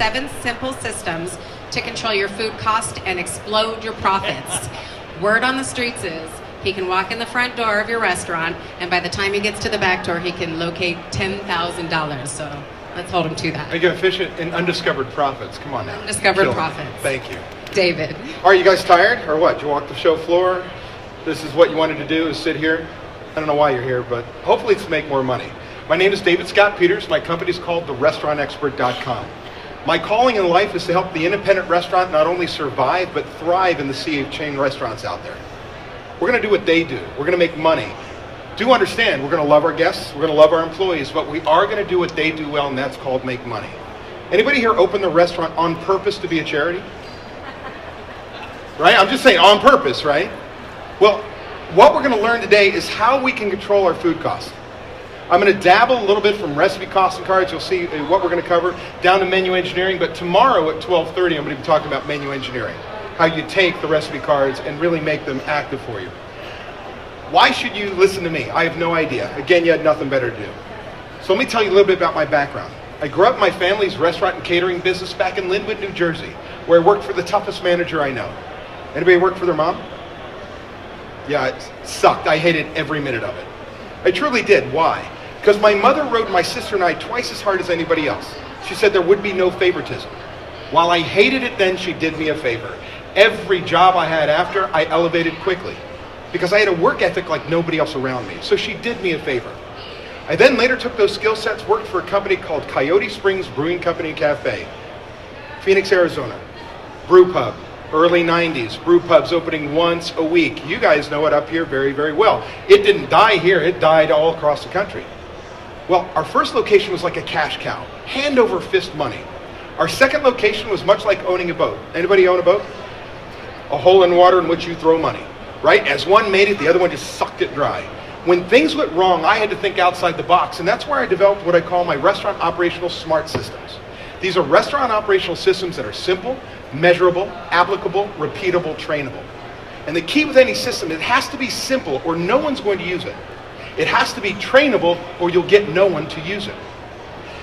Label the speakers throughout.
Speaker 1: 7 simple systems to control your food cost and explode your profits. Word on the streets is he can walk in the front door of your restaurant, and by the time he gets to the back door, he can locate $10,000. So let's hold him to that.
Speaker 2: Are you efficient in undiscovered profits? Come on now.
Speaker 1: Undiscovered profits.
Speaker 2: Thank you.
Speaker 1: David.
Speaker 2: Are you guys tired or what? You walk the show floor? This is what you wanted to do, is sit here? I don't know why you're here, but hopefully it's to make more money. My name is David Scott Peters. My company is called therestaurantexpert.com. My calling in life is to help the independent restaurant not only survive, but thrive in the sea of chain restaurants out there. We're going to do what they do. We're going to make money. Do understand, we're going to love our guests, we're going to love our employees, but we are going to do what they do well, and that's called make money. Anybody here open the restaurant on purpose to be a charity? Right? I'm just saying, on purpose, right? Well, what we're going to learn today is how we can control our food costs. I'm going to dabble a little bit from recipe costing cards. You'll see what we're going to cover, down to menu engineering. But tomorrow at 12:30, I'm going to be talking about menu engineering, how you take the recipe cards and really make them active for you. Why should you listen to me? I have no idea. Again, you had nothing better to do. So let me tell you a little bit about my background. I grew up in my family's restaurant and catering business back in Linwood, New Jersey, where I worked for the toughest manager I know. Anybody work for their mom? Yeah, it sucked. I hated every minute of it. I truly did. Why? Because my mother rode my sister and I twice as hard as anybody else. She said there would be no favoritism. While I hated it then, she did me a favor. Every job I had after, I elevated quickly, because I had a work ethic like nobody else around me. So she did me a favor. I then later took those skill sets, worked for a company called Coyote Springs Brewing Company and Cafe, Phoenix, Arizona. Brew pub, early 90s, brew pubs opening once a week. You guys know it up here very, very well. It didn't die here, it died all across the country. Well, our first location was like a cash cow, hand over fist money. Our second location was much like owning a boat. Anybody own a boat? A hole in water in which you throw money, right? As one made it, the other one just sucked it dry. When things went wrong, I had to think outside the box, and that's where I developed what I call my restaurant operational smart systems. These are restaurant operational systems that are simple, measurable, applicable, repeatable, trainable. And the key with any system, it has to be simple or no one's going to use it. It has to be trainable or you'll get no one to use it.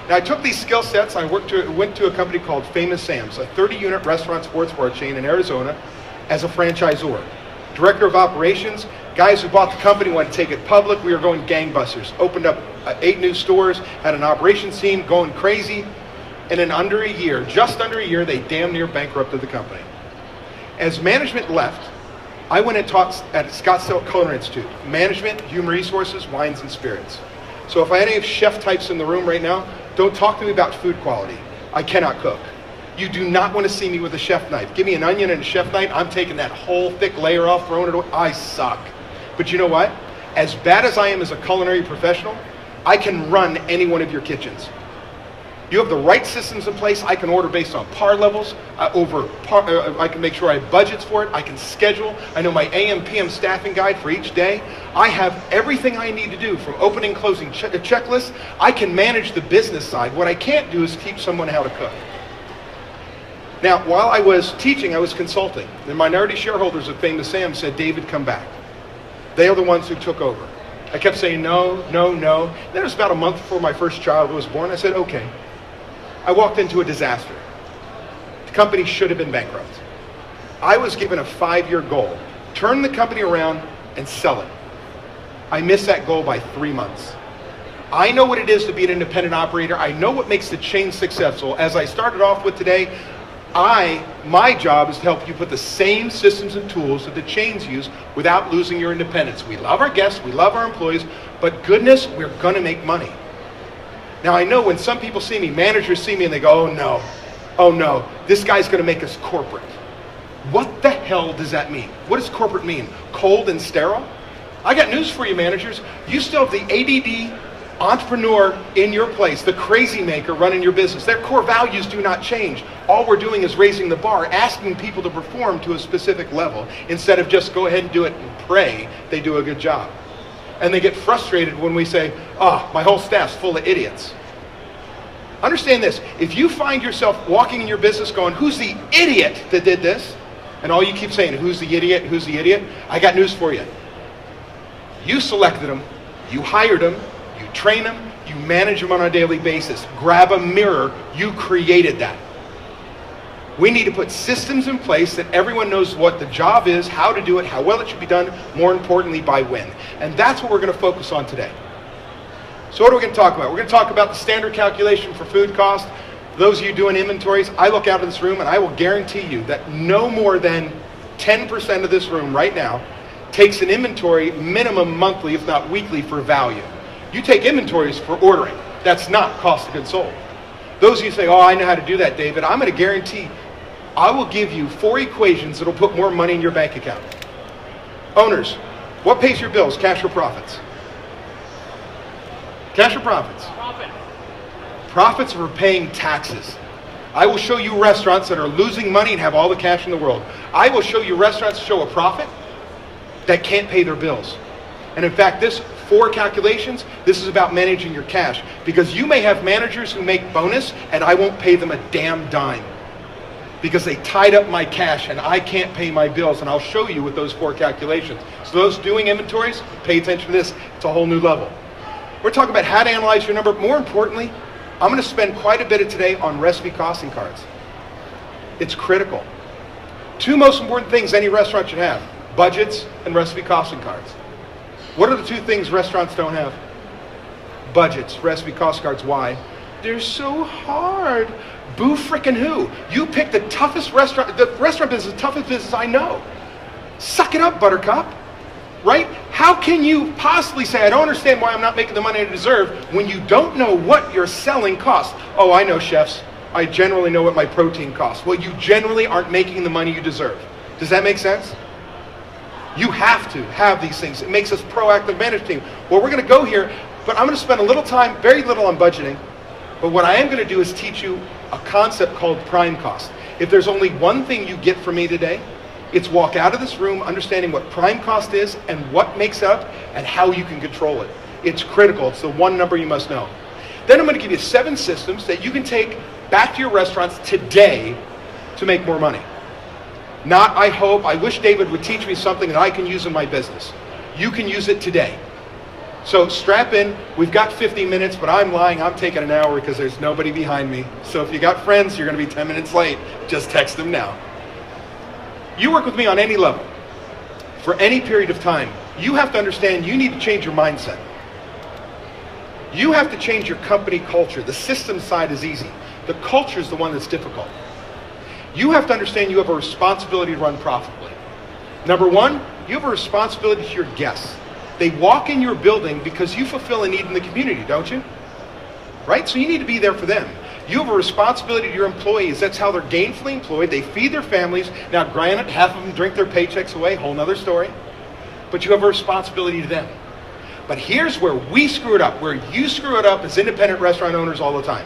Speaker 2: Now I took these skill sets, I went to a company called Famous Sam's, a 30-unit restaurant sports bar chain in Arizona, as a franchisor. Director of operations, guys who bought the company wanted to take it public. We were going gangbusters. Opened up 8 new stores, had an operations team going crazy. And in under a year, just under a year, they damn near bankrupted the company. As management left, I went and taught at Scottsdale Culinary Institute, management, human resources, wines and spirits. So if I had any chef types in the room right now, don't talk to me about food quality. I cannot cook. You do not want to see me with a chef knife. Give me an onion and a chef knife, I'm taking that whole thick layer off, throwing it away. I suck. But you know what? As bad as I am as a culinary professional, I can run any one of your kitchens. You have the right systems in place. I can order based on par levels, I can make sure I have budgets for it, I can schedule, I know my AM, PM staffing guide for each day. I have everything I need to do from opening, closing checklists. I can manage the business side. What I can't do is teach someone how to cook. Now, while I was teaching, I was consulting. The minority shareholders of Famous Sam said, David, come back. They are the ones who took over. I kept saying no, no, no. Then it was about a month before my first child was born. I said, okay. I walked into a disaster. The company should have been bankrupt. I was given a 5-year goal. Turn the company around and sell it. I missed that goal by 3 months. I know what it is to be an independent operator. I know what makes the chain successful. As I started off with today, my job is to help you put the same systems and tools that the chains use without losing your independence. We love our guests, we love our employees, but goodness, we're gonna make money. Now I know when some people see me, managers see me and they go, oh no, this guy's gonna make us corporate. What the hell does that mean? What does corporate mean? Cold and sterile? I got news for you, managers. You still have the ADD entrepreneur in your place, the crazy maker running your business. Their core values do not change. All we're doing is raising the bar, asking people to perform to a specific level instead of just go ahead and do it and pray they do a good job. And they get frustrated when we say, oh, my whole staff's full of idiots. Understand this, if you find yourself walking in your business going, who's the idiot that did this? And all you keep saying, who's the idiot, who's the idiot? I got news for you. You selected them, you hired them, you train them, you manage them on a daily basis. Grab a mirror, you created that. We need to put systems in place that everyone knows what the job is, how to do it, how well it should be done, more importantly, by when. And that's what we're going to focus on today. So what are we going to talk about? We're going to talk about the standard calculation for food cost. Those of you doing inventories, I look out of this room and I will guarantee you that no more than 10% of this room right now takes an inventory minimum monthly, if not weekly, for value. You take inventories for ordering. That's not cost of goods sold. Those of you say, oh, I know how to do that, David. I'm going to guarantee I will give you 4 equations that will put more money in your bank account. Owners, what pays your bills, cash or profits? Cash or profits?
Speaker 3: Profit.
Speaker 2: Profits are paying taxes. I will show you restaurants that are losing money and have all the cash in the world. I will show you restaurants that show a profit that can't pay their bills. And in fact, this 4 calculations, this is about managing your cash. Because you may have managers who make bonus and I won't pay them a damn dime. Because they tied up my cash and I can't pay my bills. And I'll show you with those 4 calculations. So those doing inventories, pay attention to this. It's a whole new level. We're talking about how to analyze your number. More importantly, I'm going to spend quite a bit of today on recipe costing cards. It's critical. 2 most important things any restaurant should have: budgets and recipe costing cards. What are the 2 things restaurants don't have? Budgets, recipe cost cards. Why? They're so hard. Boo frickin' who? You pick the toughest restaurant. The restaurant business is the toughest business I know. Suck it up, Buttercup. Right? How can you possibly say, I don't understand why I'm not making the money I deserve, when you don't know what your selling costs? Oh, I know, chefs. I generally know what my protein costs. Well, you generally aren't making the money you deserve. Does that make sense? You have to have these things. It makes us proactive management team. Well, we're going to go here, but I'm going to spend a little time, very little on budgeting. But what I am going to do is teach you a concept called prime cost. If there's only one thing you get from me today, it's walk out of this room understanding what prime cost is and what makes it up and how you can control it. It's critical. It's the one number you must know. Then I'm going to give you 7 systems that you can take back to your restaurants today to make more money. Not, I hope, I wish David would teach me something that I can use in my business. You can use it today. So strap in. We've got 50 minutes, but I'm lying. I'm taking an hour because there's nobody behind me. So if you got friends, you're going to be 10 minutes late. Just text them now. You work with me on any level, for any period of time, you have to understand you need to change your mindset. You have to change your company culture. The system side is easy. The culture is the one that's difficult. You have to understand you have a responsibility to run profitably. Number 1, you have a responsibility to your guests. They walk in your building because you fulfill a need in the community, don't you? Right? So you need to be there for them. You have a responsibility to your employees. That's how they're gainfully employed. They feed their families. Now, granted, half of them drink their paychecks away, whole nother story. But you have a responsibility to them. But here's where we screw it up, where you screw it up as independent restaurant owners all the time.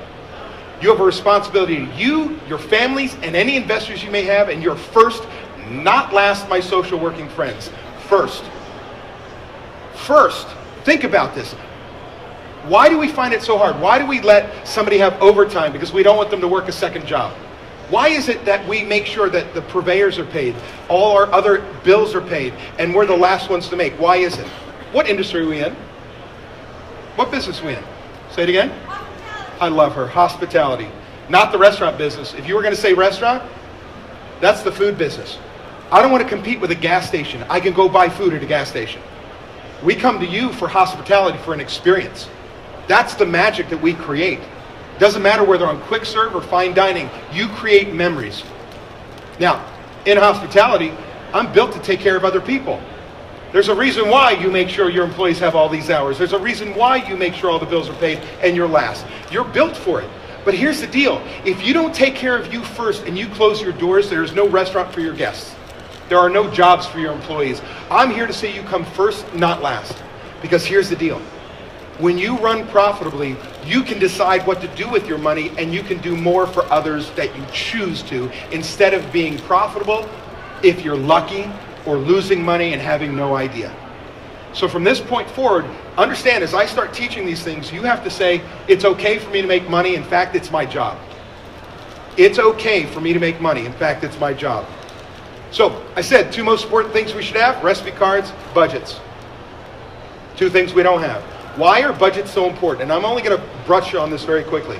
Speaker 2: You have a responsibility to you, your families, and any investors you may have, and you're first, not last, my social working friends. First. First, think about this. Why do we find it so hard? Why do we let somebody have overtime? Because we don't want them to work a second job. Why is it that we make sure that the purveyors are paid, all our other bills are paid, and we're the last ones to make? Why is it? What industry are we in? What business are we in? Say it again. I love her. Hospitality. Not the restaurant business. If you were going to say restaurant, that's the food business. I don't want to compete with a gas station. I can go buy food at a gas station. We come to you for hospitality, for an experience. That's the magic that we create. Doesn't matter whether on quick serve or fine dining, you create memories. Now, in hospitality, I'm built to take care of other people. There's a reason why you make sure your employees have all these hours. There's a reason why you make sure all the bills are paid and you're last. You're built for it. But here's the deal. If you don't take care of you first and you close your doors, there's no restaurant for your guests. There are no jobs for your employees. I'm here to say you come first, not last. Because here's the deal. When you run profitably, you can decide what to do with your money and you can do more for others that you choose to, instead of being profitable if you're lucky or losing money and having no idea. So from this point forward, understand, as I start teaching these things, you have to say, it's okay for me to make money. In fact, it's my job. It's okay for me to make money. In fact, it's my job. So I said 2 most important things we should have: recipe cards, budgets. 2 things we don't have. Why are budgets so important? And I'm only going to brush on this very quickly.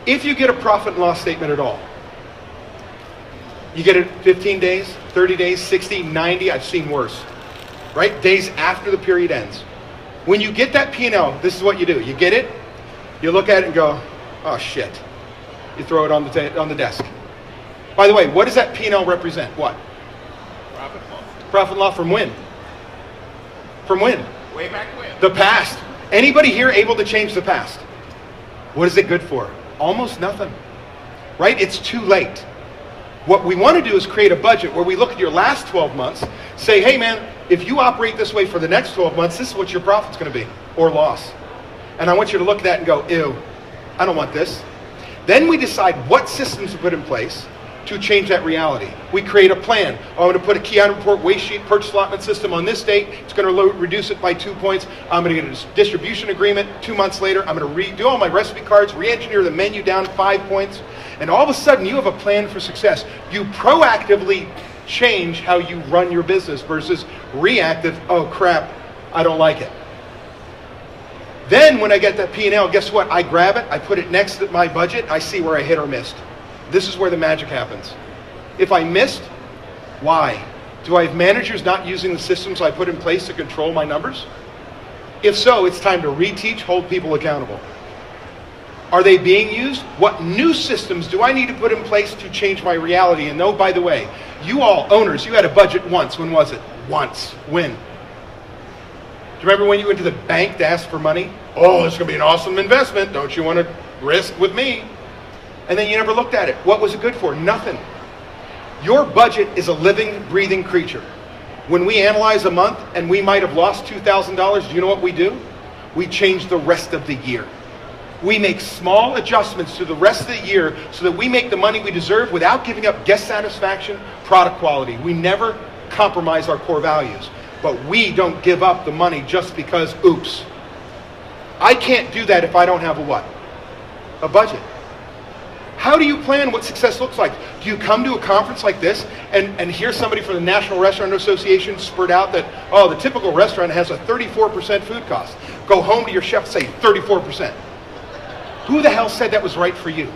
Speaker 2: If you get a profit and loss statement at all, You get it 15 days, 30 days, 60, 90, I've seen worse, right? Days after the period ends. When you get that P&L, this is what you do. You get it, you look at it and go, oh shit. You throw it on the desk. By the way, what does that P&L represent? What?
Speaker 3: Profit and loss.
Speaker 2: Profit and loss from when? From when?
Speaker 3: Way back when.
Speaker 2: The past. Anybody here able to change the past? What is it good for? Almost nothing, right? It's too late. What we want to do is create a budget where we look at your last 12 months, say, hey man, if you operate this way for the next 12 months, this is what your profit's going to be, or loss. And I want you to look at that and go, ew, I don't want this. Then we decide what systems to put in place to change that reality. We create a plan. Oh, I'm going to put a key item report, waste sheet, purchase allotment system on this date. It's going to reduce it by 2 points. I'm going to get a distribution agreement 2 months later. I'm going to redo all my recipe cards, re-engineer the menu down 5 points. And all of a sudden, you have a plan for success. You proactively change how you run your business versus reactive, oh crap, I don't like it. Then when I get that P&L, guess what? I grab it, I put it next to my budget, I see where I hit or missed. This is where the magic happens. If I missed, why? Do I have managers not using the systems I put in place to control my numbers? If so, it's time to reteach, hold people accountable. Are they being used? What new systems do I need to put in place to change my reality? And oh, by the way, you all owners, you had a budget once. When was it? Once. When? Do you remember when you went to the bank to ask for money? Oh, it's going to be an awesome investment. Don't you want to risk with me? And then you never looked at it. What was it good for? Nothing. Your budget is a living, breathing creature. When we analyze a month and we might have lost $2,000, do you know what we do? We change the rest of the year. We make small adjustments to the rest of the year so that we make the money we deserve without giving up guest satisfaction, product quality. We never compromise our core values. But we don't give up the money just because, oops. I can't do that if I don't have a what? A budget. How do you plan what success looks like? Do you come to a conference like this and hear somebody from the National Restaurant Association spurt out that, oh, the typical restaurant has a 34% food cost. Go home to your chef and say 34%. Who the hell said that was right for you?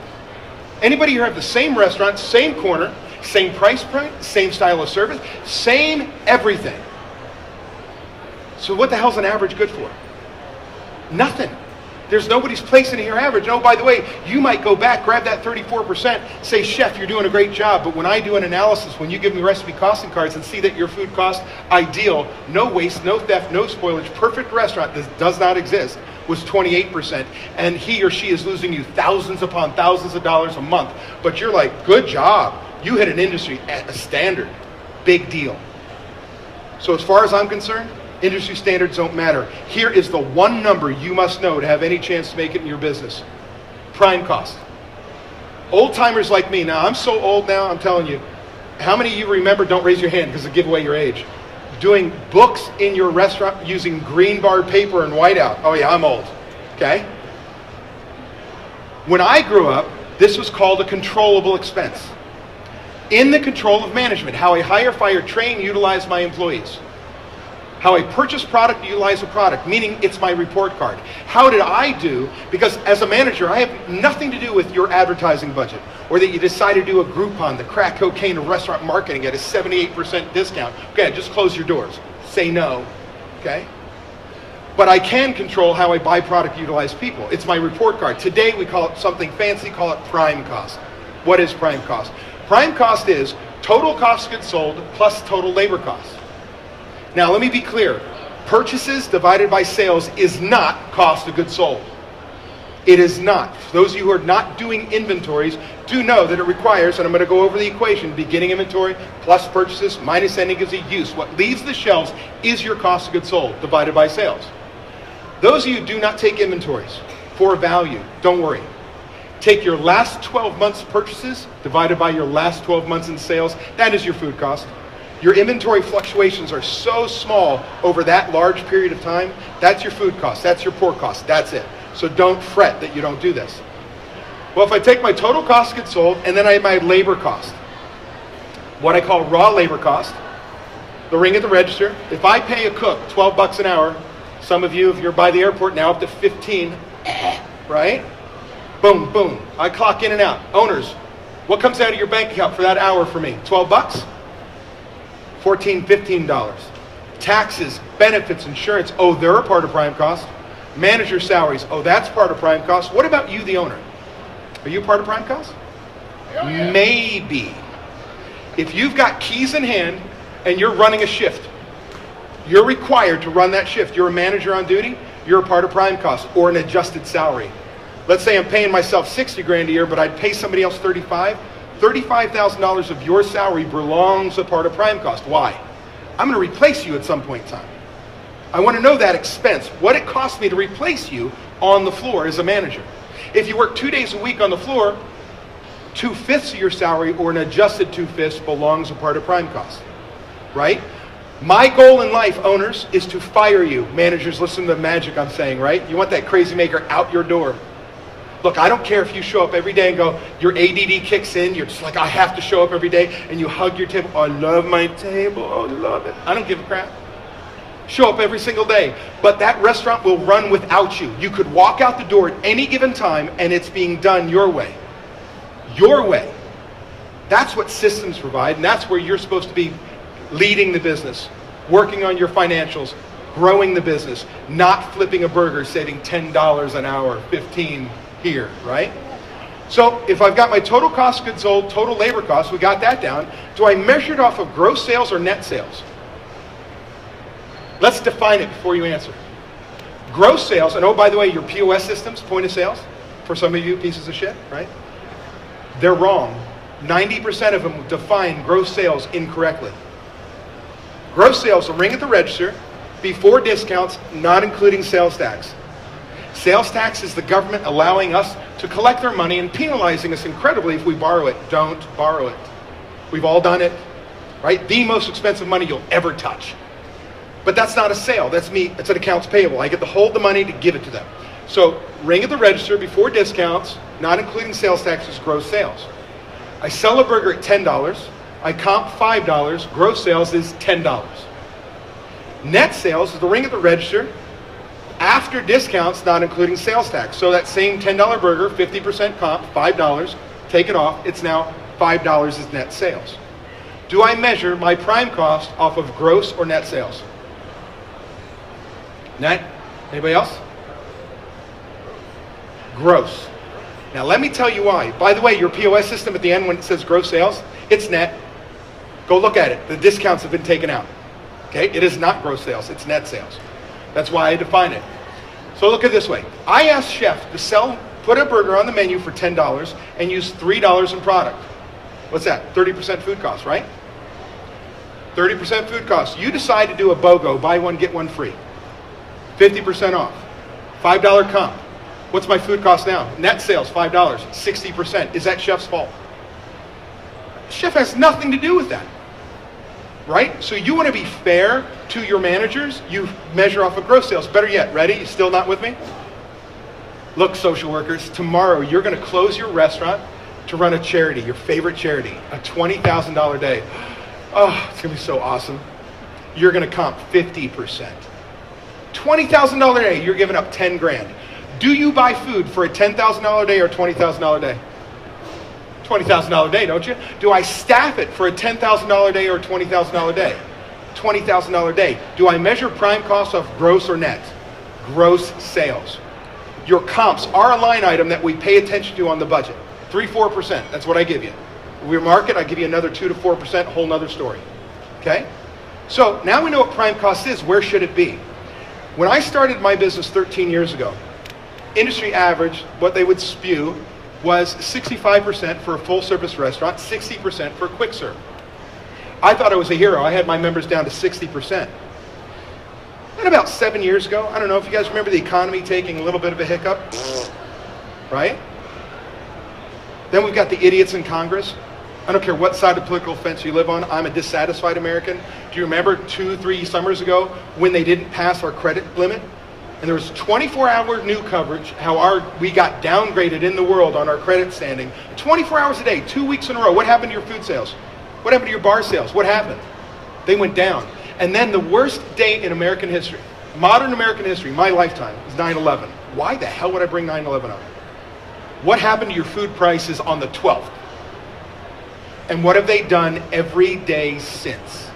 Speaker 2: Anybody here have the same restaurant, same corner, same price point, same style of service, same everything. So what the hell's an average good for? Nothing. There's nobody's placing here average. Oh, by the way, you might go back, grab that 34%, say, chef, you're doing a great job, but when I do an analysis, when you give me recipe costing cards and see that your food cost ideal, no waste, no theft, no spoilage, perfect restaurant, this does not exist, was 28%, and he or she is losing you thousands upon thousands of dollars a month, but you're like, good job. You hit an industry at a standard. Big deal. So as far as I'm concerned, industry standards don't matter. Here is the one number you must know to have any chance to make it in your business. Prime cost. Old timers like me, now I'm so old now, I'm telling you, how many of you remember, don't raise your hand because it'll give away your age, doing books in your restaurant using green bar paper and whiteout? Oh yeah, I'm old, okay? When I grew up, this was called a controllable expense. In the control of management, how I hire, fire, train, utilize my employees. How I purchase product, utilize a product, meaning it's my report card. How did I do? Because as a manager, I have nothing to do with your advertising budget, or that you decide to do a Groupon, the crack cocaine of restaurant marketing at a 78% discount. Okay, just close your doors. Say no, okay? But I can control how I buy product, utilize people. It's my report card. Today we call it something fancy, call it prime cost. What is prime cost? Prime cost is total cost of goods sold plus total labor cost. Now let me be clear, purchases divided by sales is not cost of goods sold. It is not. For those of you who are not doing inventories, do know that it requires, and I'm going to go over the equation, beginning inventory plus purchases minus ending of use. What leaves the shelves is your cost of goods sold divided by sales. Those of you who do not take inventories for value, don't worry. Take your last 12 months purchases divided by your last 12 months in sales, that is your food cost. Your inventory fluctuations are so small over that large period of time, that's your food cost, that's your pork cost, that's it. So don't fret that you don't do this. Well, if I take my total cost of goods sold and then I have my labor cost, what I call raw labor cost, the ring at the register, if I pay a cook 12 bucks an hour, some of you, if you're by the airport now, up to 15, right? Boom, boom, I clock in and out. Owners, What comes out of your bank account for that hour for me? 12 bucks? $14, $15. Taxes, benefits, insurance, oh, they're a part of prime cost. Manager salaries, oh, that's part of prime cost. What about you, the owner? Are you part of prime cost?
Speaker 3: Oh, yeah.
Speaker 2: Maybe. If you've got keys in hand and you're running a shift, you're required to run that shift. You're a manager on duty, you're a part of prime cost or an adjusted salary. Let's say I'm paying myself 60 grand a year, but I'd pay somebody else 35. $35,000 of your salary belongs a part of prime cost. Why? I'm going to replace you at some point in time. I want to know that expense, what it costs me to replace you on the floor as a manager. If you work 2 days a week on the floor, 2/5 of your salary or an adjusted 2/5 belongs a part of prime cost, right? My goal in life, owners, is to fire you. Managers, listen to the magic I'm saying, right? You want that crazy maker out your door. Look, I don't care if you show up every day and go, your ADD kicks in, you're just like, I have to show up every day, and you hug your table. Oh, I love my table, oh, I love it. I don't give a crap. Show up every single day. But that restaurant will run without you. You could walk out the door at any given time, and it's being done your way. Your way. That's what systems provide, and that's where you're supposed to be leading the business, working on your financials, growing the business, not flipping a burger, saving $10 an hour, 15 here, right? So if I've got my total cost of goods sold, total labor costs, we got that down. Do I measure it off of gross sales or net sales? Let's define it before you answer. Gross sales, and oh, by the way, your POS systems, point of sales, for some of you pieces of shit, right? They're wrong. 90% of them define gross sales incorrectly. Gross sales will ring at the register before discounts, not including sales tax. Sales tax is the government allowing us to collect their money and penalizing us incredibly if we borrow it. Don't borrow it. We've all done it, right? The most expensive money you'll ever touch. But that's not a sale. That's me. It's an accounts payable. I get to hold the money to give it to them. So ring at the register before discounts, not including sales tax, is gross sales. I sell a burger at $10. I comp $5. Gross sales is $10. Net sales is the ring at the register after discounts, not including sales tax. So that same $10 burger, 50% comp, $5, take it off, it's now $5 is net sales. Do I measure my prime cost off of gross or net sales? Net? Anybody else? Gross. Now let me tell you why. By the way, your POS system at the end when it says gross sales, it's net. Go look at it. The discounts have been taken out. Okay? It is not gross sales, it's net sales. That's why I define it. So look at it this way. I asked chef to put a burger on the menu for $10 and use $3 in product. What's that? 30% food cost, right? 30% food cost. You decide to do a BOGO, buy one, get one free. 50% off. $5 comp. What's my food cost now? Net sales, $5, 60%. Is that chef's fault? Chef has nothing to do with that. Right? So you want to be fair to your managers, you measure off of gross sales. Better yet, ready? You still not with me? Look, social workers, tomorrow you're going to close your restaurant to run a charity, your favorite charity, a $20,000 day. Oh, it's going to be so awesome. You're going to comp 50%. $20,000 day, you're giving up 10 grand. Do you buy food for a $10,000 day or $20,000 day? $20,000 day, don't you? Do I staff it for a $10,000 day or a $20,000 day? $20,000 day. Do I measure prime costs off gross or net? Gross sales. Your comps are a line item that we pay attention to on the budget. 3-4%, that's what I give you. If we market, I give you another 2 to 4%, whole nother story. Okay? So now we know what prime cost is. Where should it be? When I started my business 13 years ago, industry average, what they would spew, was 65% for a full service restaurant, 60% for a quick serve. I thought I was a hero. I had my members down to 60%. Then about 7 years ago, I don't know if you guys remember the economy taking a little bit of a hiccup, right? Then we've got the idiots in Congress. I don't care what side of the political fence you live on, I'm a dissatisfied American. Do you remember 2-3 summers ago when they didn't pass our credit limit? And there was 24-hour new coverage, how we got downgraded in the world on our credit standing. 24 hours a day, 2 weeks in a row. What happened to your food sales? What happened to your bar sales? What happened? They went down. And then the worst day in American history, modern American history, my lifetime, is 9/11. Why the hell would I bring 9/11 up? What happened to your food prices on the 12th? And what have they done every day since?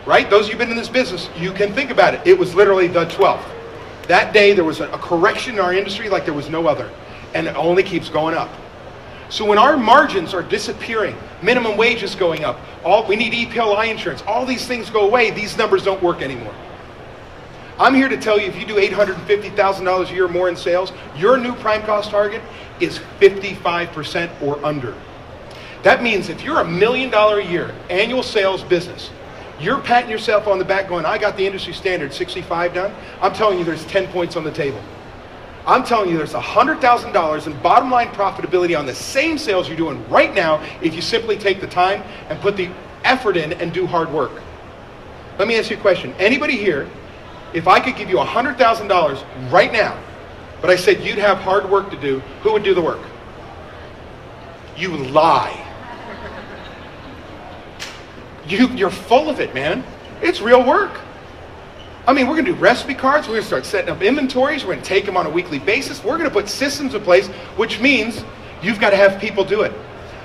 Speaker 2: Right? Those of you who've been in this business, you can think about it. It was literally the 12th. That day there was a correction in our industry like there was no other. And it only keeps going up. So when our margins are disappearing, minimum wage is going up, we need EPLI insurance, all these things go away, these numbers don't work anymore. I'm here to tell you, if you do $850,000 a year more in sales, your new prime cost target is 55% or under. That means if you're $1 million a year annual sales business, you're patting yourself on the back going, I got the industry standard 65 done. I'm telling you there's 10 points on the table. I'm telling you there's $100,000 in bottom line profitability on the same sales you're doing right now if you simply take the time and put the effort in and do hard work. Let me ask you a question. Anybody here, if I could give you $100,000 right now, but I said you'd have hard work to do, who would do the work? You lie. You're full of it, man. It's real work. I mean, we're going to do recipe cards. We're going to start setting up inventories. We're going to take them on a weekly basis. We're going to put systems in place, which means you've got to have people do it.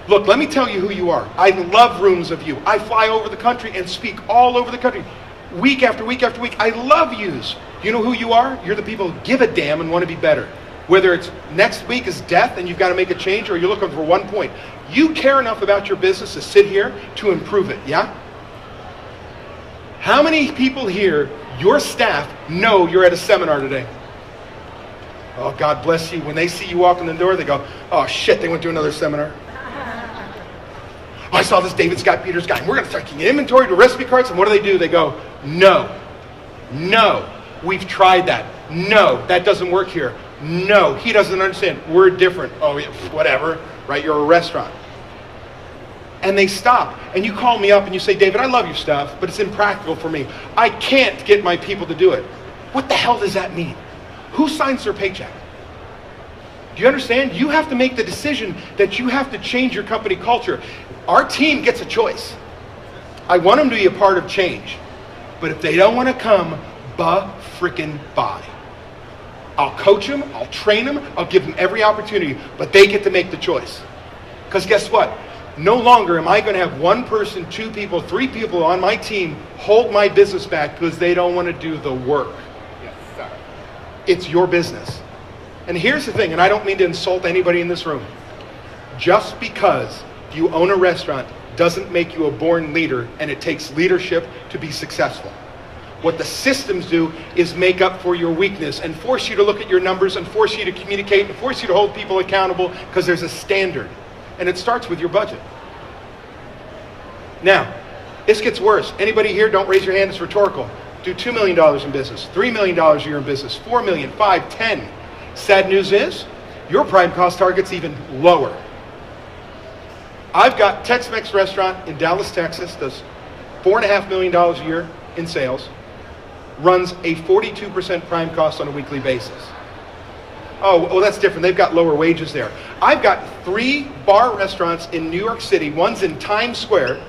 Speaker 2: Look, let me tell you who you are. I love rooms of you. I fly over the country and speak all over the country, week after week after week. I love yous. You know who you are? You're the people who give a damn and want to be better. Whether it's next week is death and you've got to make a change, or you're looking for 1 point. You care enough about your business to sit here to improve it, yeah? How many people here, your staff, know you're at a seminar today? Oh, God bless you. When they see you walk in the door, they go, oh shit, they went to another seminar. Oh, I saw this David Scott Peters guy. We're going to start getting inventory to recipe cards. And what do? They go, no, we've tried that. No, that doesn't work here. No, he doesn't understand. We're different. Oh, yeah, whatever, right? You're a restaurant. And they stop. And you call me up and you say, David, I love your stuff, but it's impractical for me. I can't get my people to do it. What the hell does that mean? Who signs their paycheck? Do you understand? You have to make the decision that you have to change your company culture. Our team gets a choice. I want them to be a part of change. But if they don't want to come, ba-frickin-bye. I'll coach them, I'll train them, I'll give them every opportunity, but they get to make the choice. Because guess what? No longer am I going to have 1 person, 2 people, 3 people on my team hold my business back because they don't want to do the work.
Speaker 3: Yes, sir.
Speaker 2: It's your business. And here's the thing, and I don't mean to insult anybody in this room. Just because you own a restaurant doesn't make you a born leader, and it takes leadership to be successful. What the systems do is make up for your weakness and force you to look at your numbers and force you to communicate and force you to hold people accountable because there's a standard. And it starts with your budget. Now, this gets worse. Anybody here, don't raise your hand, it's rhetorical. Do $2 million in business, $3 million a year in business, $4 million, 5, 10. Sad news is, your prime cost target's even lower. I've got Tex-Mex restaurant in Dallas, Texas, does $4.5 million a year in sales, runs a 42% prime cost on a weekly basis. Oh, well, that's different. They've got lower wages there. I've got 3 bar restaurants in New York City. One's in Times Square,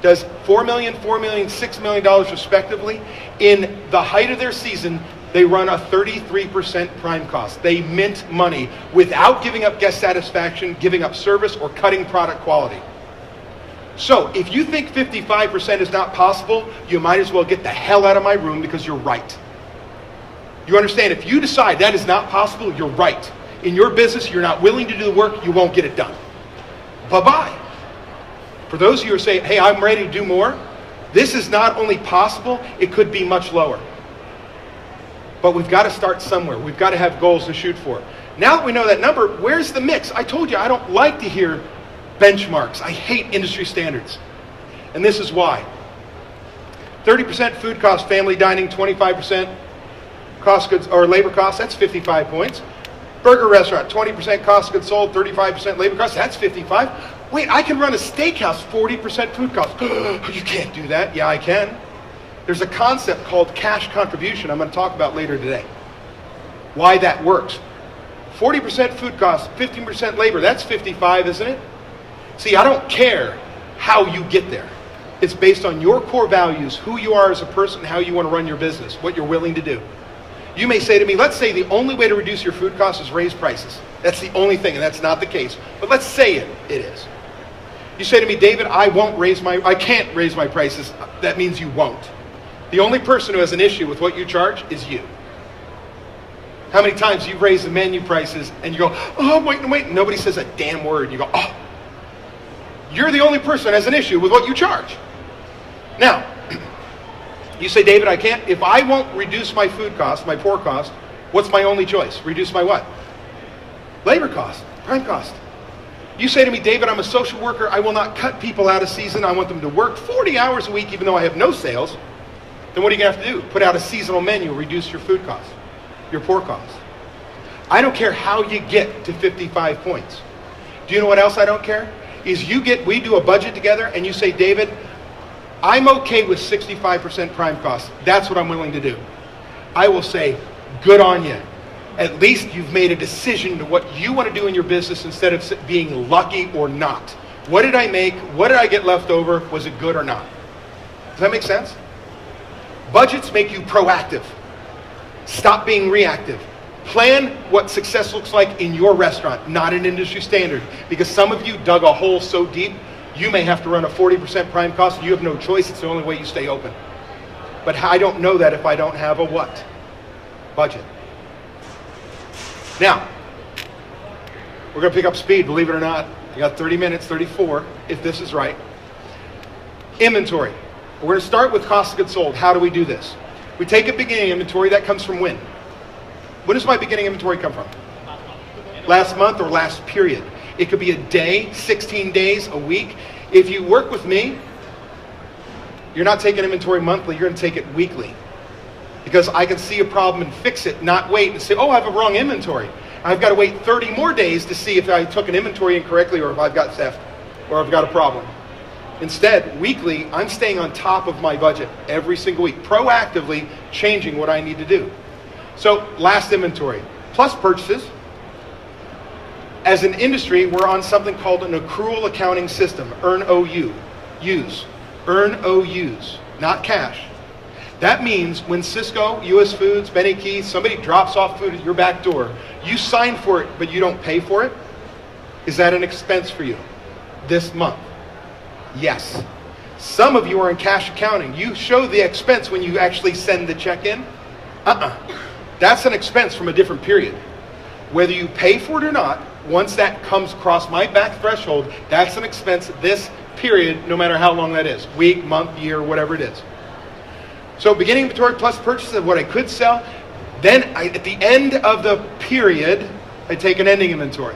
Speaker 2: does $4 million, $6 million respectively. In the height of their season, they run a 33% prime cost. They mint money without giving up guest satisfaction, giving up service, or cutting product quality. So if you think 55% is not possible, you might as well get the hell out of my room because you're right. You understand? If you decide that is not possible, you're right. In your business, you're not willing to do the work, you won't get it done. Bye-bye. For those of you who say, hey, I'm ready to do more, this is not only possible, it could be much lower. But we've got to start somewhere. We've got to have goals to shoot for. Now that we know that number, where's the mix? I told you I don't like to hear benchmarks. I hate industry standards. And this is why. 30% food cost, family dining, 25% cost goods or labor costs, that's 55 points. Burger restaurant, 20% cost of goods sold, 35% labor costs, that's 55. Wait, I can run a steakhouse, 40% food costs. You can't do that. Yeah, I can. There's a concept called cash contribution I'm going to talk about later today. Why that works. 40% food costs, 15% labor, that's 55, isn't it? See, I don't care how you get there. It's based on your core values, who you are as a person, how you want to run your business, what you're willing to do. You may say to me, let's say the only way to reduce your food costs is raise prices. That's the only thing, and that's not the case. But let's say it is. You say to me, David, I can't raise my prices. That means you won't. The only person who has an issue with what you charge is you. How many times you've raised the menu prices and you go, oh, I'm waiting, and nobody says a damn word. You go, oh. You're the only person that has an issue with what you charge. Now, you say, David, I can't. If I won't reduce my food cost, my pour cost, what's my only choice? Reduce my what? Labor cost, prime cost. You say to me, David, I'm a social worker. I will not cut people out of season. I want them to work 40 hours a week even though I have no sales. Then what are you going to have to do? Put out a seasonal menu, reduce your food cost, your pour cost. I don't care how you get to 55 points. Do you know what else I don't care? Is we do a budget together and you say, David, I'm okay with 65% prime cost. That's what I'm willing to do. I will say, good on you. At least you've made a decision to what you want to do in your business instead of being lucky or not. What did I make? What did I get left over? Was it good or not? Does that make sense? Budgets make you proactive. Stop being reactive. Plan what success looks like in your restaurant, not an industry standard. Because some of you dug a hole so deep, you may have to run a 40% prime cost. You have no choice. It's the only way you stay open. But I don't know that if I don't have a what? Budget. Now, we're going to pick up speed, believe it or not. You got 30 minutes, 34, if this is right. Inventory. We're going to start with cost of goods sold. How do we do this? We take a beginning inventory. That comes from when? When does my beginning inventory come from? Last month or last period. It could be a day, 16 days, a week. If you work with me, you're not taking inventory monthly, you're going to take it weekly. Because I can see a problem and fix it, not wait and say, oh, I have a wrong inventory. I've got to wait 30 more days to see if I took an inventory incorrectly or if I've got theft or I've got a problem. Instead, weekly, I'm staying on top of my budget every single week, proactively changing what I need to do. So, last inventory, plus purchases. As an industry, we're on something called an accrual accounting system, earn OU, use. Earn OUs, not cash. That means when Cisco, US Foods, Benny Keith, somebody drops off food at your back door, you sign for it, but you don't pay for it. Is that an expense for you this month? Yes. Some of you are in cash accounting. You show the expense when you actually send the check in. That's an expense from a different period. Whether you pay for it or not, once that comes across my back threshold, that's an expense this period, no matter how long that is. Week, month, year, whatever it is. So beginning inventory plus purchases of what I could sell. Then at the end of the period, I take an ending inventory.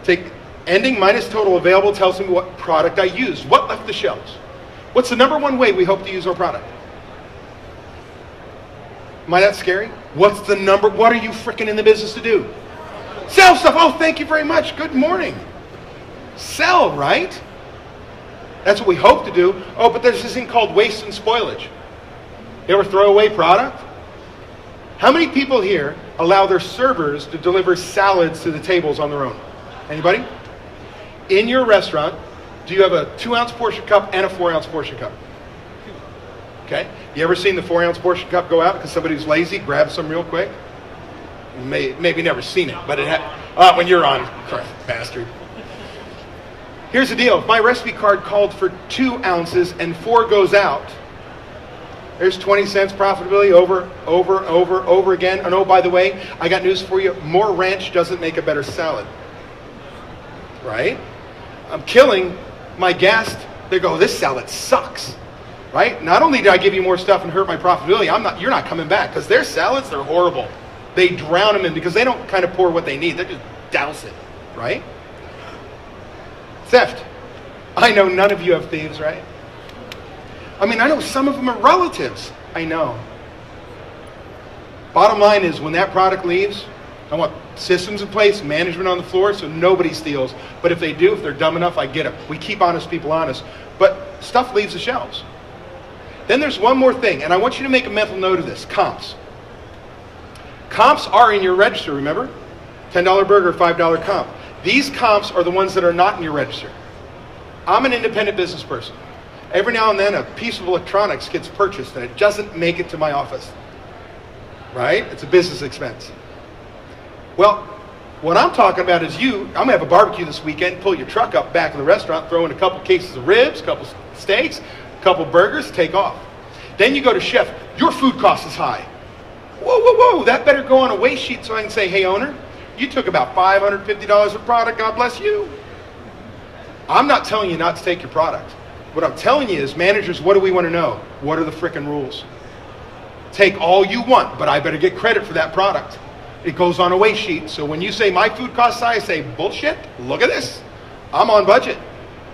Speaker 2: Take ending minus total available tells me what product I used, what left the shelves. What's the number one way we hope to use our product? Am I that scary? What are you frickin' in the business to do? Sell stuff. Oh, thank you very much. Good morning. Sell, right? That's what we hope to do. Oh, but there's this thing called waste and spoilage. You ever throw away product? How many people here allow their servers to deliver salads to the tables on their own? Anybody? In your restaurant, do you have a 2-ounce portion cup and a 4-ounce portion cup? Okay. You ever seen the 4-ounce portion cup go out because somebody's lazy, grab some real quick? Maybe never seen it, but when you're on, bastard. Here's the deal. If my recipe card called for 2 ounces and 4 goes out, there's 20 cents profitability over again. And oh, by the way, I got news for you. More ranch doesn't make a better salad. Right? I'm killing my guest. They go, this salad sucks. Right? Not only did I give you more stuff and hurt my profitability, you're not coming back because their salads, they're horrible. They drown them in because they don't kind of pour what they need. They just douse it. Right? Theft. I know none of you have thieves, right? I mean, I know some of them are relatives. I know. Bottom line is when that product leaves, I want systems in place, management on the floor so nobody steals. But if they do, if they're dumb enough, I get them. We keep honest people honest. But stuff leaves the shelves. Then there's one more thing, and I want you to make a mental note of this. Comps. Comps are in your register, remember? $10 burger, $5 comp. These comps are the ones that are not in your register. I'm an independent business person. Every now and then a piece of electronics gets purchased and it doesn't make it to my office. Right? It's a business expense. Well, What I'm talking about is I'm gonna have a barbecue this weekend, pull your truck up back in the restaurant, throw in a couple cases of ribs, a couple steaks, a couple burgers, take off. Then you go to chef, your food cost is high. Whoa, whoa, whoa, that better go on a waste sheet so I can say, hey owner, you took about $550 of product, God bless you. I'm not telling you not to take your product. What I'm telling you is, managers, what do we want to know? What are the frickin' rules? Take all you want, but I better get credit for that product. It goes on a waste sheet. So when you say my food costs high, I say, bullshit, look at this. I'm on budget.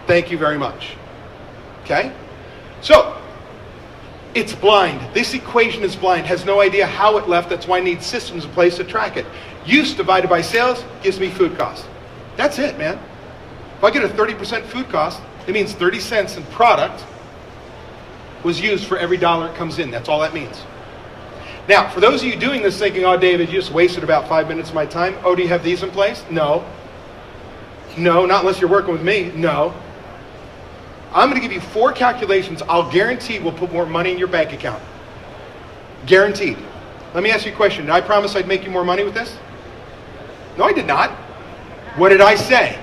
Speaker 2: Thank you very much. Okay? So, it's blind. This equation is blind, has no idea how it left. That's why I need systems in place to track it. Use divided by sales gives me food cost. That's it, man. If I get a 30% food cost, it means 30 cents in product was used for every dollar it comes in. That's all that means. Now, for those of you doing this thinking, oh, David, you just wasted about 5 minutes of my time. Oh, do you have these in place? No. No, not unless you're working with me. No. I'm going to give you 4 calculations I'll guarantee will put more money in your bank account. Guaranteed. Let me ask you a question. Did I promise I'd make you more money with this? No, I did not. What did I say?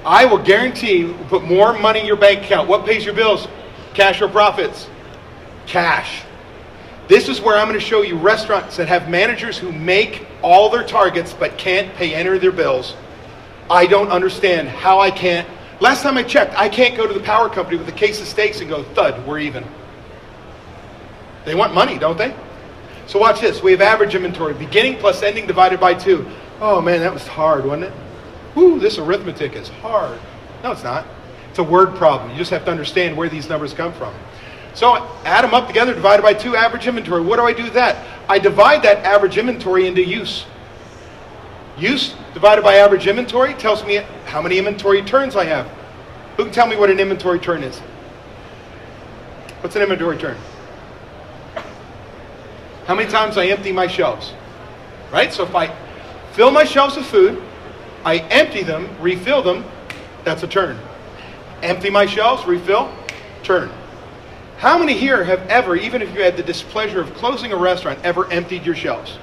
Speaker 2: I will guarantee we'll put more money in your bank account. What pays your bills? Cash or profits? Cash. This is where I'm going to show you restaurants that have managers who make all their targets but can't pay any of their bills. I don't understand how I can't. Last time I checked, I can't go to the power company with a case of steaks and go, thud, we're even. They want money, don't they? So watch this. We have average inventory, beginning plus ending divided by 2. Oh man, that was hard, wasn't it? Woo, this arithmetic is hard. No, it's not. It's a word problem. You just have to understand where these numbers come from. So add them up together, divided by 2, average inventory. What do I do with that? I divide that average inventory into use. Use divided by average inventory tells me how many inventory turns I have. Who can tell me what an inventory turn is? What's an inventory turn? How many times I empty my shelves? Right? So if I fill my shelves with food, I empty them, refill them, that's a turn. Empty my shelves, refill, turn. How many here have ever, even if you had the displeasure of closing a restaurant, ever emptied your shelves?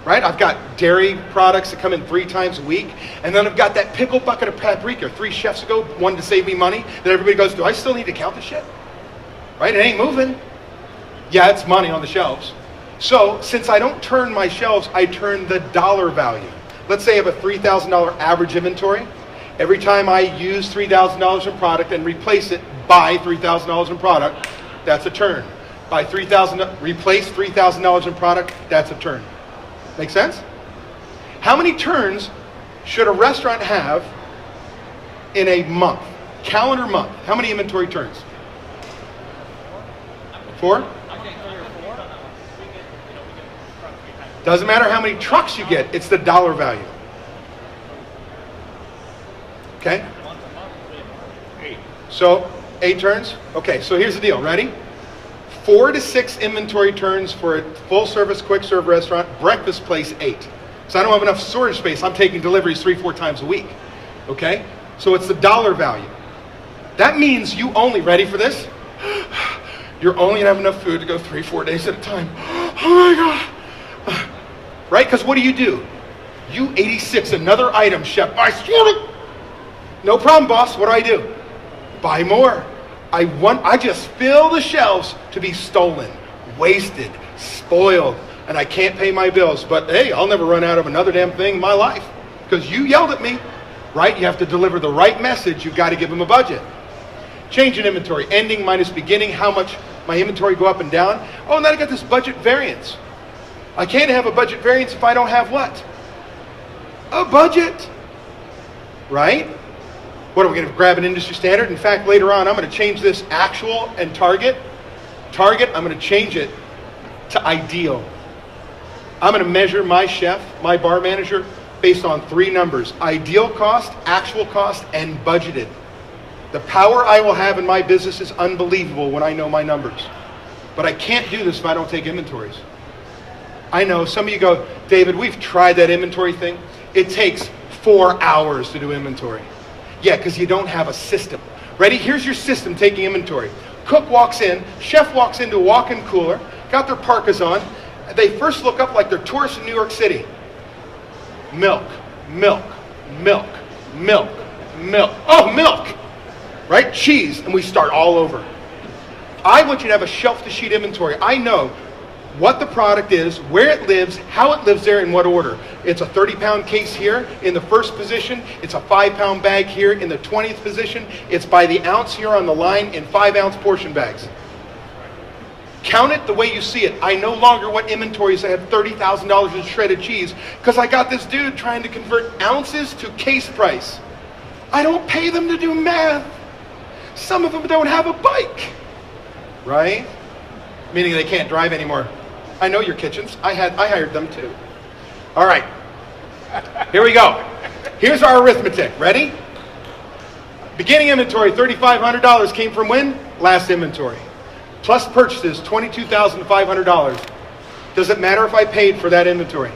Speaker 2: Right? I've got dairy products that come in 3 times a week, and then I've got that pickle bucket of paprika 3 chefs ago, one to save me money, that everybody goes, do I still need to count this shit? Right? It ain't moving. Yeah, it's money on the shelves. So, since I don't turn my shelves, I turn the dollar value. Let's say I have a $3,000 average inventory. Every time I use $3,000 in product and replace it, buy $3,000 in product, that's a turn. Buy $3,000, replace $3,000 in product, that's a turn. Make sense? How many turns should a restaurant have in a month? Calendar month. How many inventory turns? 4? Doesn't matter how many trucks you get, it's the dollar value. Okay? So, 8 turns? Okay, so here's the deal. Ready? 4 to 6 inventory turns for a full-service, quick-serve restaurant. Breakfast place, 8. So I don't have enough storage space. I'm taking deliveries 3-4 times a week. Okay? So it's the dollar value. That means you only, ready for this? You're only going to have enough food to go 3-4 days at a time. Oh my God. Right? Because what do? You 86 another item, chef. I swear to... No problem, boss. What do? Buy more. I just fill the shelves to be stolen, wasted, spoiled, and I can't pay my bills. But hey, I'll never run out of another damn thing in my life because you yelled at me, right? You have to deliver the right message. You've got to give them a budget. Change in inventory, ending minus beginning, how much my inventory go up and down. Oh, and then I got this budget variance. I can't have a budget variance if I don't have what? A budget, right? What are we going to grab an industry standard? In fact, later on, I'm going to change this actual and target. Target, I'm going to change it to ideal. I'm going to measure my chef, my bar manager, based on 3 numbers. Ideal cost, actual cost, and budgeted. The power I will have in my business is unbelievable when I know my numbers. But I can't do this if I don't take inventories. I know some of you go, David, we've tried that inventory thing. It takes 4 hours to do inventory. Yeah, because you don't have a system. Ready? Here's your system taking inventory. Cook walks in, chef walks into a walk-in cooler, got their parkas on. They first look up like they're tourists in New York City. milk, milk, milk, milk, milk. Oh, milk, right? Cheese, and we start all over. I want you to have a shelf-to-sheet inventory. I know what the product is, where it lives, how it lives there, in what order. It's a 30-pound case here in the first position. It's a 5-pound bag here in the 20th position. It's by the ounce here on the line in 5-ounce portion bags. Count it the way you see it. I no longer want inventories that have $30,000 in shredded cheese because I got this dude trying to convert ounces to case price. I don't pay them to do math. Some of them don't have a bike, right? Meaning they can't drive anymore. I know your kitchens. I hired them too. All right, here we go. Here's our arithmetic. Ready? Beginning inventory, $3,500 came from when? Last inventory. Plus purchases, $22,500. Does it matter if I paid for that inventory?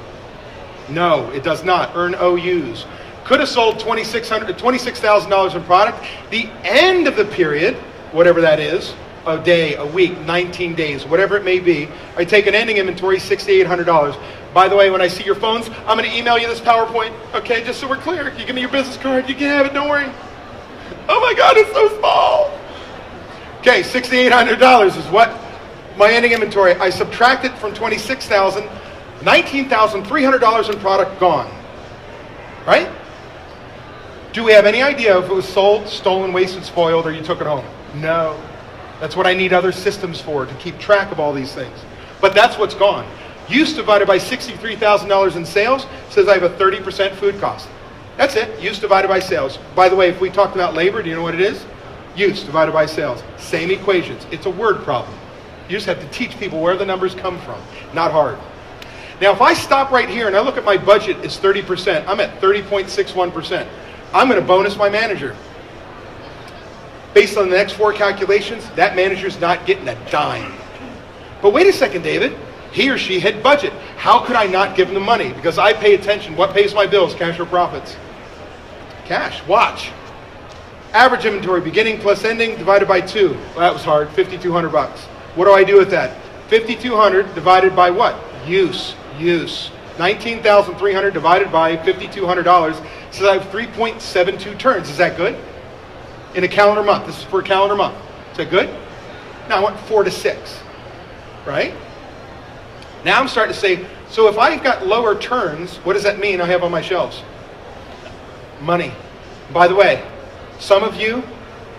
Speaker 2: No, it does not. Earn OUs. Could have sold $26,000 in product. The end of the period, whatever that is, a day, a week, 19 days, whatever it may be, I take an ending inventory, $6,800. By the way, when I see your phones, I'm going to email you this PowerPoint, okay, just so we're clear. You give me your business card, you can have it, don't worry. Oh my God, it's so small. Okay, $6,800 is what my ending inventory. I subtract it from $26,000, $19,300 in product gone, right? Do we have any idea if it was sold, stolen, wasted, spoiled, or you took it home? No. That's what I need other systems for, to keep track of all these things. But that's what's gone. Use divided by $63,000 in sales says I have a 30% food cost. That's it, use divided by sales. By the way, if we talked about labor, do you know what it is? Use divided by sales. Same equations. It's a word problem. You just have to teach people where the numbers come from. Not hard. Now, if I stop right here and I look at my budget, it's 30%. I'm at 30.61%. I'm going to bonus my manager. Based on the next 4 calculations, that manager's not getting a dime. But wait a second, David. He or she hit budget. How could I not give them the money? Because I pay attention. What pays my bills? Cash or profits? Cash. Watch. Average inventory, beginning plus ending, divided by 2. Well, that was hard. $5,200. What do I do with that? $5,200 divided by what? Use. $19,300 divided by $5,200. So I have 3.72 turns. Is that good? In a calendar month. This is for a calendar month. Is that good? Now I want 4 to 6. Right? Now I'm starting to say, so if I've got lower turns, what does that mean I have on my shelves? Money. By the way, some of you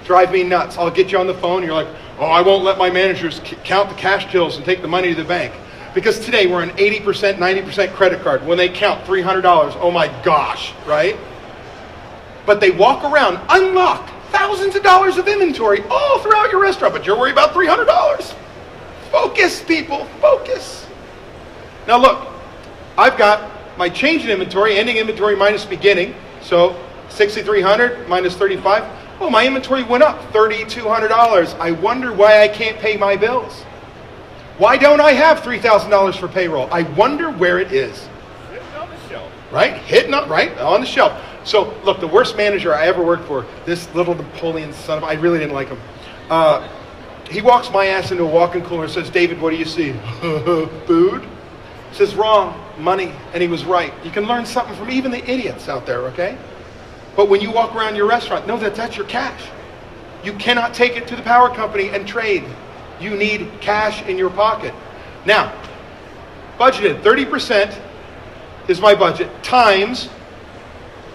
Speaker 2: drive me nuts. I'll get you on the phone and you're like, oh, I won't let my managers count the cash tills and take the money to the bank. Because today we're on 80%, 90% credit card. When they count $300, oh my gosh, right? But they walk around unlocked, thousands of dollars of inventory all throughout your restaurant, but you're worried about $300. Focus, people, focus. Now look, I've got my change in inventory, ending inventory minus beginning, so 6,300 minus 35. Well, my inventory went up $3,200. I wonder why I can't pay my bills. Why don't I have $3,000 for payroll? I wonder where it is.
Speaker 3: Hitting on the shelf.
Speaker 2: Right? Hitting up, right? On the shelf. So, look, the worst manager I ever worked for, this little Napoleon son of, I really didn't like him. He walks my ass into a walk-in cooler and says, David, what do you see? Food? Says, wrong, money. And he was right. You can learn something from even the idiots out there, okay? But when you walk around your restaurant, know that that's your cash. You cannot take it to the power company and trade. You need cash in your pocket. Now, budgeted 30% is my budget times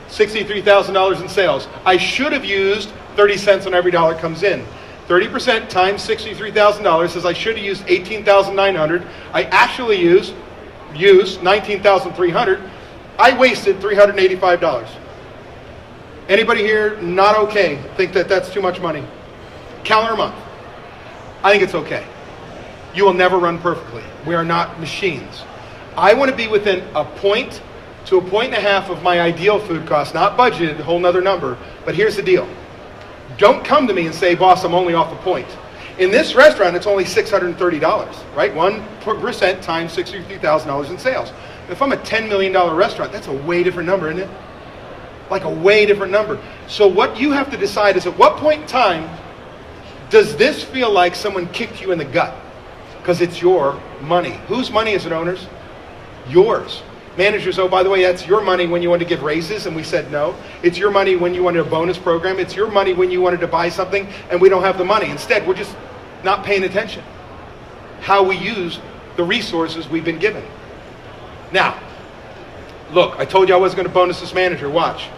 Speaker 2: $63,000 in sales. I should have used 30 cents on every dollar comes in. 30% times $63,000 says I should have used $18,900. I actually used $19,300. I wasted $385. Anybody here not okay? Think that that's too much money? Calendar month. I think it's okay. You will never run perfectly. We are not machines. I want to be within a point to a point and a half of my ideal food cost, not budgeted, a whole nother number. But here's the deal. Don't come to me and say, boss, I'm only off a point. In this restaurant, it's only $630, right? 1% times $63,000 in sales. If I'm a $10 million restaurant, that's a way different number, isn't it? Like a way different number. So what you have to decide is at what point in time does this feel like someone kicked you in the gut? Because it's your money. Whose money is it, owners? Yours. Managers, oh, by the way, that's your money when you wanted to give raises and we said no. It's your money when you wanted a bonus program. It's your money when you wanted to buy something and we don't have the money. Instead, we're just not paying attention how we use the resources we've been given. Now, look, I told you I wasn't going to bonus this manager. Watch.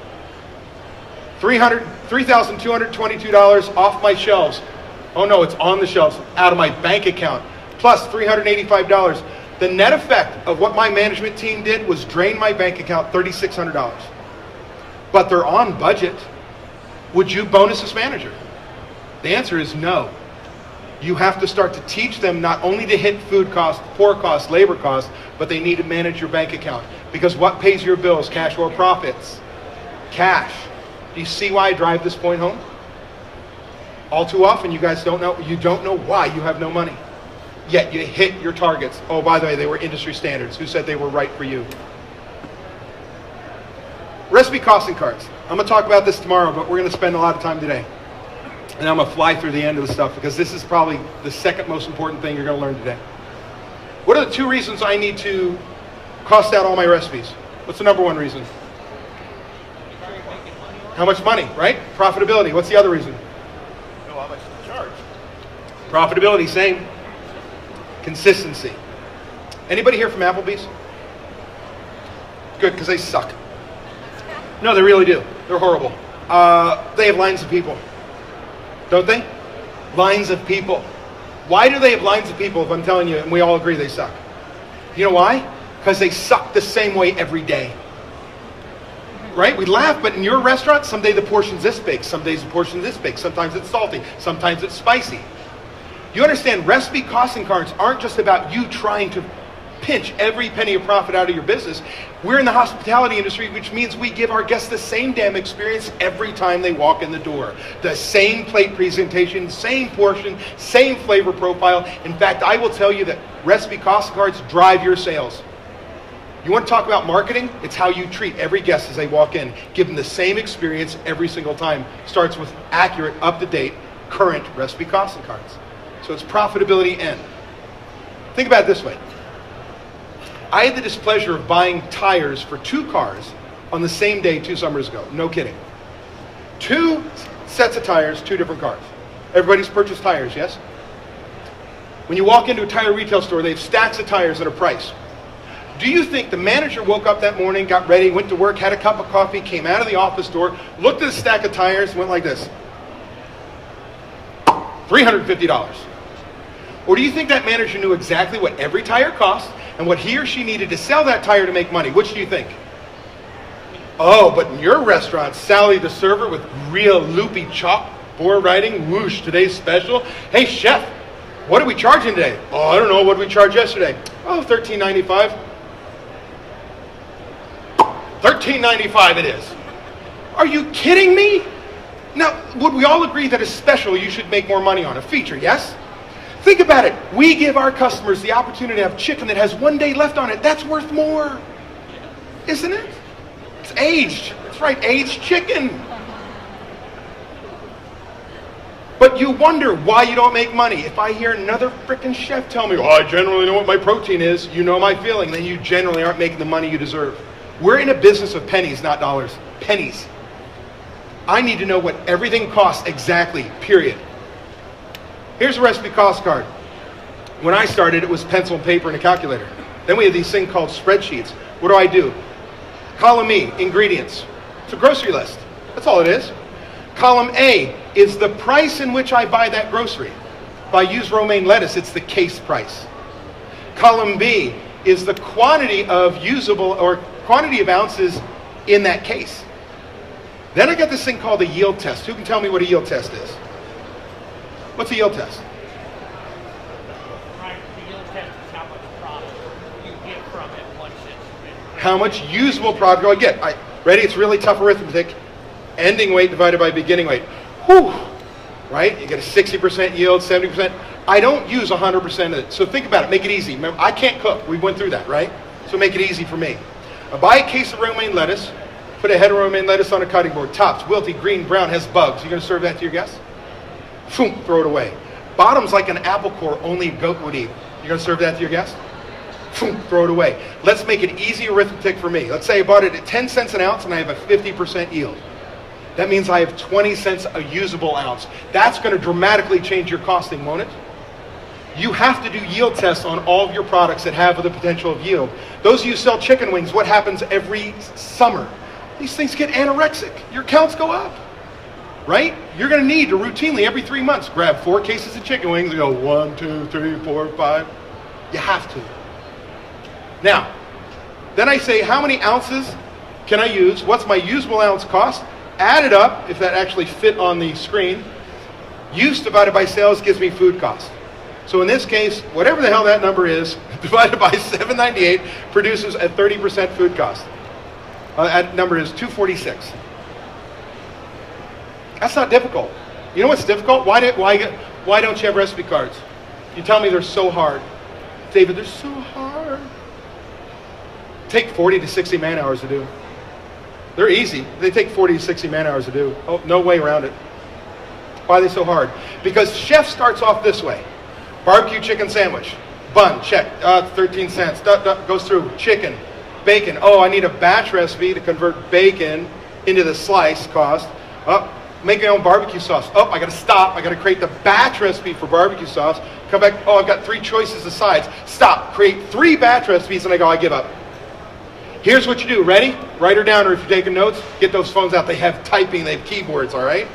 Speaker 2: $3,222 off my shelves. Oh no, it's on the shelves, out of my bank account, plus $385. The net effect of what my management team did was drain my bank account $3,600. But they're on budget. Would you bonus this manager? The answer is no. You have to start to teach them not only to hit food costs, pour costs, labor costs, but they need to manage your bank account. Because what pays your bills, cash or profits? Cash. Do you see why I drive this point home? All too often you guys don't know why you have no money. Yet you hit your targets. Oh, by the way, they were industry standards. Who said they were right for you? Recipe costing cards. I'm going to talk about this tomorrow, but we're going to spend a lot of time today. And I'm going to fly through the end of the stuff because this is probably the second most important thing you're going to learn today. What are the 2 reasons I need to cost out all my recipes? What's the number 1 reason? How much money, right? Profitability. What's the other reason?
Speaker 3: Know how much to charge.
Speaker 2: Profitability, same. Consistency. Anybody here from Applebee's? Good, because they suck. No, they really do. They're horrible. They have lines of people. Don't they? Lines of people. Why do they have lines of people if I'm telling you and we all agree they suck? You know why? Because they suck the same way every day. Right? We laugh, but in your restaurant, someday the portion's this big, some days the portion's this big, sometimes it's salty, sometimes it's spicy. You understand, recipe costing cards aren't just about you trying to pinch every penny of profit out of your business. We're in the hospitality industry, which means we give our guests the same damn experience every time they walk in the door. The same plate presentation, same portion, same flavor profile. In fact, I will tell you that recipe costing cards drive your sales. You want to talk about marketing? It's how you treat every guest as they walk in. Give them the same experience every single time. Starts with accurate, up-to-date, current recipe costing cards. So it's profitability N. Think about it this way. I had the displeasure of buying tires for 2 cars on the same day 2 summers ago. No kidding. 2 sets of tires, 2 different cars. Everybody's purchased tires, yes? When you walk into a tire retail store, they have stacks of tires at a price. Do you think the manager woke up that morning, got ready, went to work, had a cup of coffee, came out of the office door, looked at a stack of tires, went like this? $350. Or do you think that manager knew exactly what every tire cost and what he or she needed to sell that tire to make money? Which do you think? Oh, but in your restaurant, Sally the server with real loopy chalkboard writing, whoosh, today's special. Hey chef, what are we charging today? Oh, I don't know, what did we charge yesterday? Oh, $13.95. $13.95 it is. Are you kidding me? Now, would we all agree that a special you should make more money on? A feature, yes? Think about it. We give our customers the opportunity to have chicken that has 1 day left on it. That's worth more. Isn't it? It's aged. That's right, aged chicken. But you wonder why you don't make money. If I hear another frickin' chef tell me, oh, I generally know what my protein is, you know my feeling, then you generally aren't making the money you deserve. We're in a business of pennies, not dollars. Pennies. I need to know what everything costs exactly, period. Here's a recipe cost card. When I started, it was pencil and paper and a calculator. Then we had these things called spreadsheets. What do? Column E, ingredients. It's a grocery list. That's all it is. Column A is the price in which I buy that grocery. If I use romaine lettuce, it's the case price. Column B is the quantity of usable or quantity of ounces in that case. Then I got this thing called a yield test. Who can tell me what a yield test is? What's a yield test?
Speaker 4: Right, the yield test is how much product you get from it once it's been.
Speaker 2: How much usable product do I get? Ready? It's really tough arithmetic. Ending weight divided by beginning weight. Whew. Right? You get a 60% yield, 70%. I don't use 100% of it. So think about it. Make it easy. Remember, I can't cook. We went through that, right? So make it easy for me. I buy a case of romaine lettuce. Put a head of romaine lettuce on a cutting board. Tops, wilty, green, brown, has bugs. You going to serve that to your guests? Boom, throw it away. Bottom's like an apple core only a goat would eat. You going to serve that to your guests? throw it away. Let's make it easy arithmetic for me. Let's say I bought it at 10 cents an ounce and I have a 50% yield. That means I have 20 cents a usable ounce. That's going to dramatically change your costing, won't it? You have to do yield tests on all of your products that have the potential of yield. Those of you who sell chicken wings, what happens every summer? These things get anorexic. Your counts go up, right? You're going to need to routinely, every 3 months, grab 4 cases of chicken wings and go 1, 2, 3, 4, 5. You have to. Now, then I say, how many ounces can I use? What's my usable ounce cost? Add it up, if that actually fit on the screen. Use divided by sales gives me food cost. So in this case, whatever the hell that number is, divided by 798 produces a 30% food cost. That number is 246. That's not difficult. You know what's difficult? Why don't you have recipe cards? You tell me they're so hard. David, they're so hard. Take 40 to 60 man hours to do. They're easy. They take 40 to 60 man hours to do. Oh, no way around it. Why are they so hard? Because chef starts off this way. Barbecue chicken sandwich. Bun, check. 13 cents. Goes through chicken, bacon. Oh, I need a batch recipe to convert bacon into the slice cost. Oh, make my own barbecue sauce. Oh, I got to stop. I got to create the batch recipe for barbecue sauce. Come back. Oh, I've got 3 choices of sides. Stop. Create 3 batch recipes, and I go, I give up. Here's what you do. Ready? Write her down, or if you're taking notes, get those phones out. They have typing. They have keyboards, all right?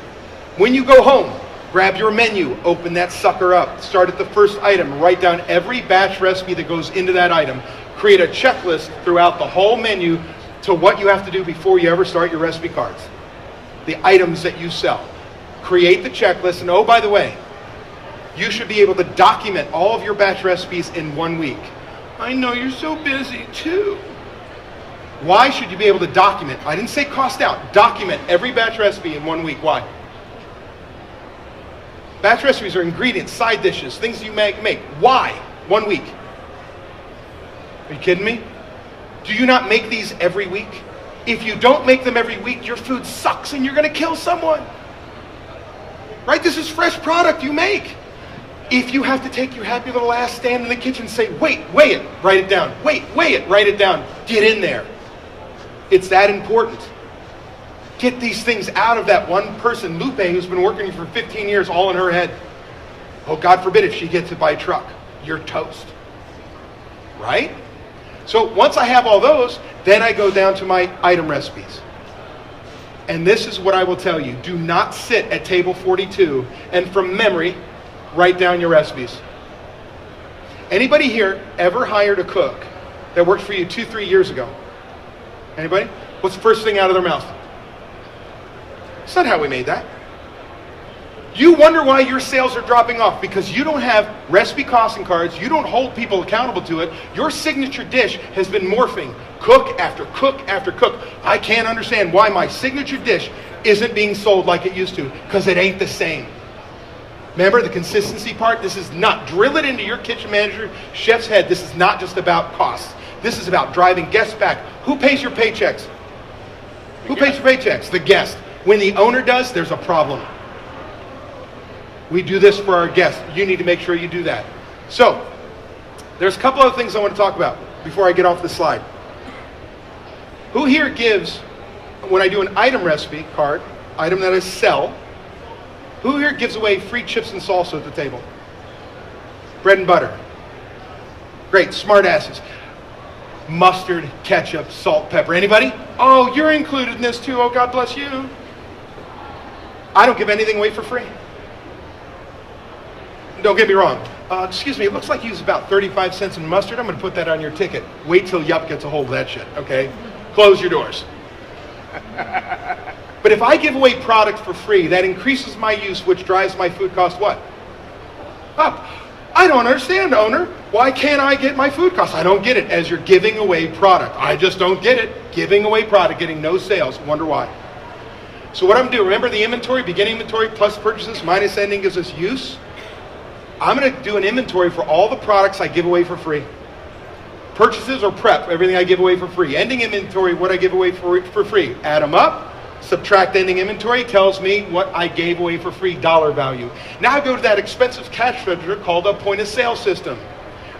Speaker 2: When you go home, grab your menu. Open that sucker up. Start at the first item. Write down every batch recipe that goes into that item. Create a checklist throughout the whole menu to what you have to do before you ever start your recipe cards. The items that you sell. Create the checklist. And oh, by the way, you should be able to document all of your batch recipes in 1 week. I know you're so busy too. Why should you be able to document? I didn't say cost out. Document every batch recipe in 1 week. Why? Batch recipes are ingredients, side dishes, things you make. Why? 1 week. Are you kidding me? Do you not make these every week? If you don't make them every week, your food sucks and you're going to kill someone. Right? This is fresh product you make. If you have to take your happy little ass, stand in the kitchen and say, wait, weigh it, write it down. Wait, weigh it, write it down. Get in there. It's that important. Get these things out of that one person, Lupe, who's been working for 15 years, all in her head. Oh, God forbid if she gets hit by a truck. You're toast. Right? So once I have all those, then I go down to my item recipes. And this is what I will tell you. Do not sit at table 42 and from memory, write down your recipes. Anybody here ever hired a cook that worked for you 2-3 years ago? Anybody? What's the first thing out of their mouth? It's not how we made that. You wonder why your sales are dropping off because you don't have recipe costing cards. You don't hold people accountable to it. Your signature dish has been morphing cook after cook after cook. I can't understand why my signature dish isn't being sold like it used to because it ain't the same. Remember the consistency part? This is not, drill it into your kitchen manager, chef's head. This is not just about costs. This is about driving guests back. Who pays your paychecks? Who pays your paychecks? The guest. When the owner does, there's a problem. We do this for our guests. You need to make sure you do that. So, there's a couple other things I want to talk about before I get off the slide. Who here gives, when I do an item recipe card, item that I sell, who here gives away free chips and salsa at the table? Bread and butter. Great, smart asses. Mustard, ketchup, salt, pepper. Anybody? Oh, you're included in this too. Oh, God bless you. I don't give anything away for free. Don't get me wrong. Excuse me, it looks like you use about 35 cents in mustard. I'm going to put that on your ticket. Wait till Yup gets a hold of that shit, okay? Close your doors. But if I give away product for free, that increases my use, which drives my food cost what? Up. I don't understand, owner. Why can't I get my food costs? I don't get it as you're giving away product. I just don't get it. Giving away product, getting no sales. Wonder why. So what I'm doing, remember the inventory, beginning inventory plus purchases minus ending gives us use? I'm going to do an inventory for all the products I give away for free. Purchases or prep, everything I give away for free. Ending inventory, what I give away for free. Add them up, subtract ending inventory, tells me what I gave away for free, dollar value. Now I go to that expensive cash register called a point of sale system.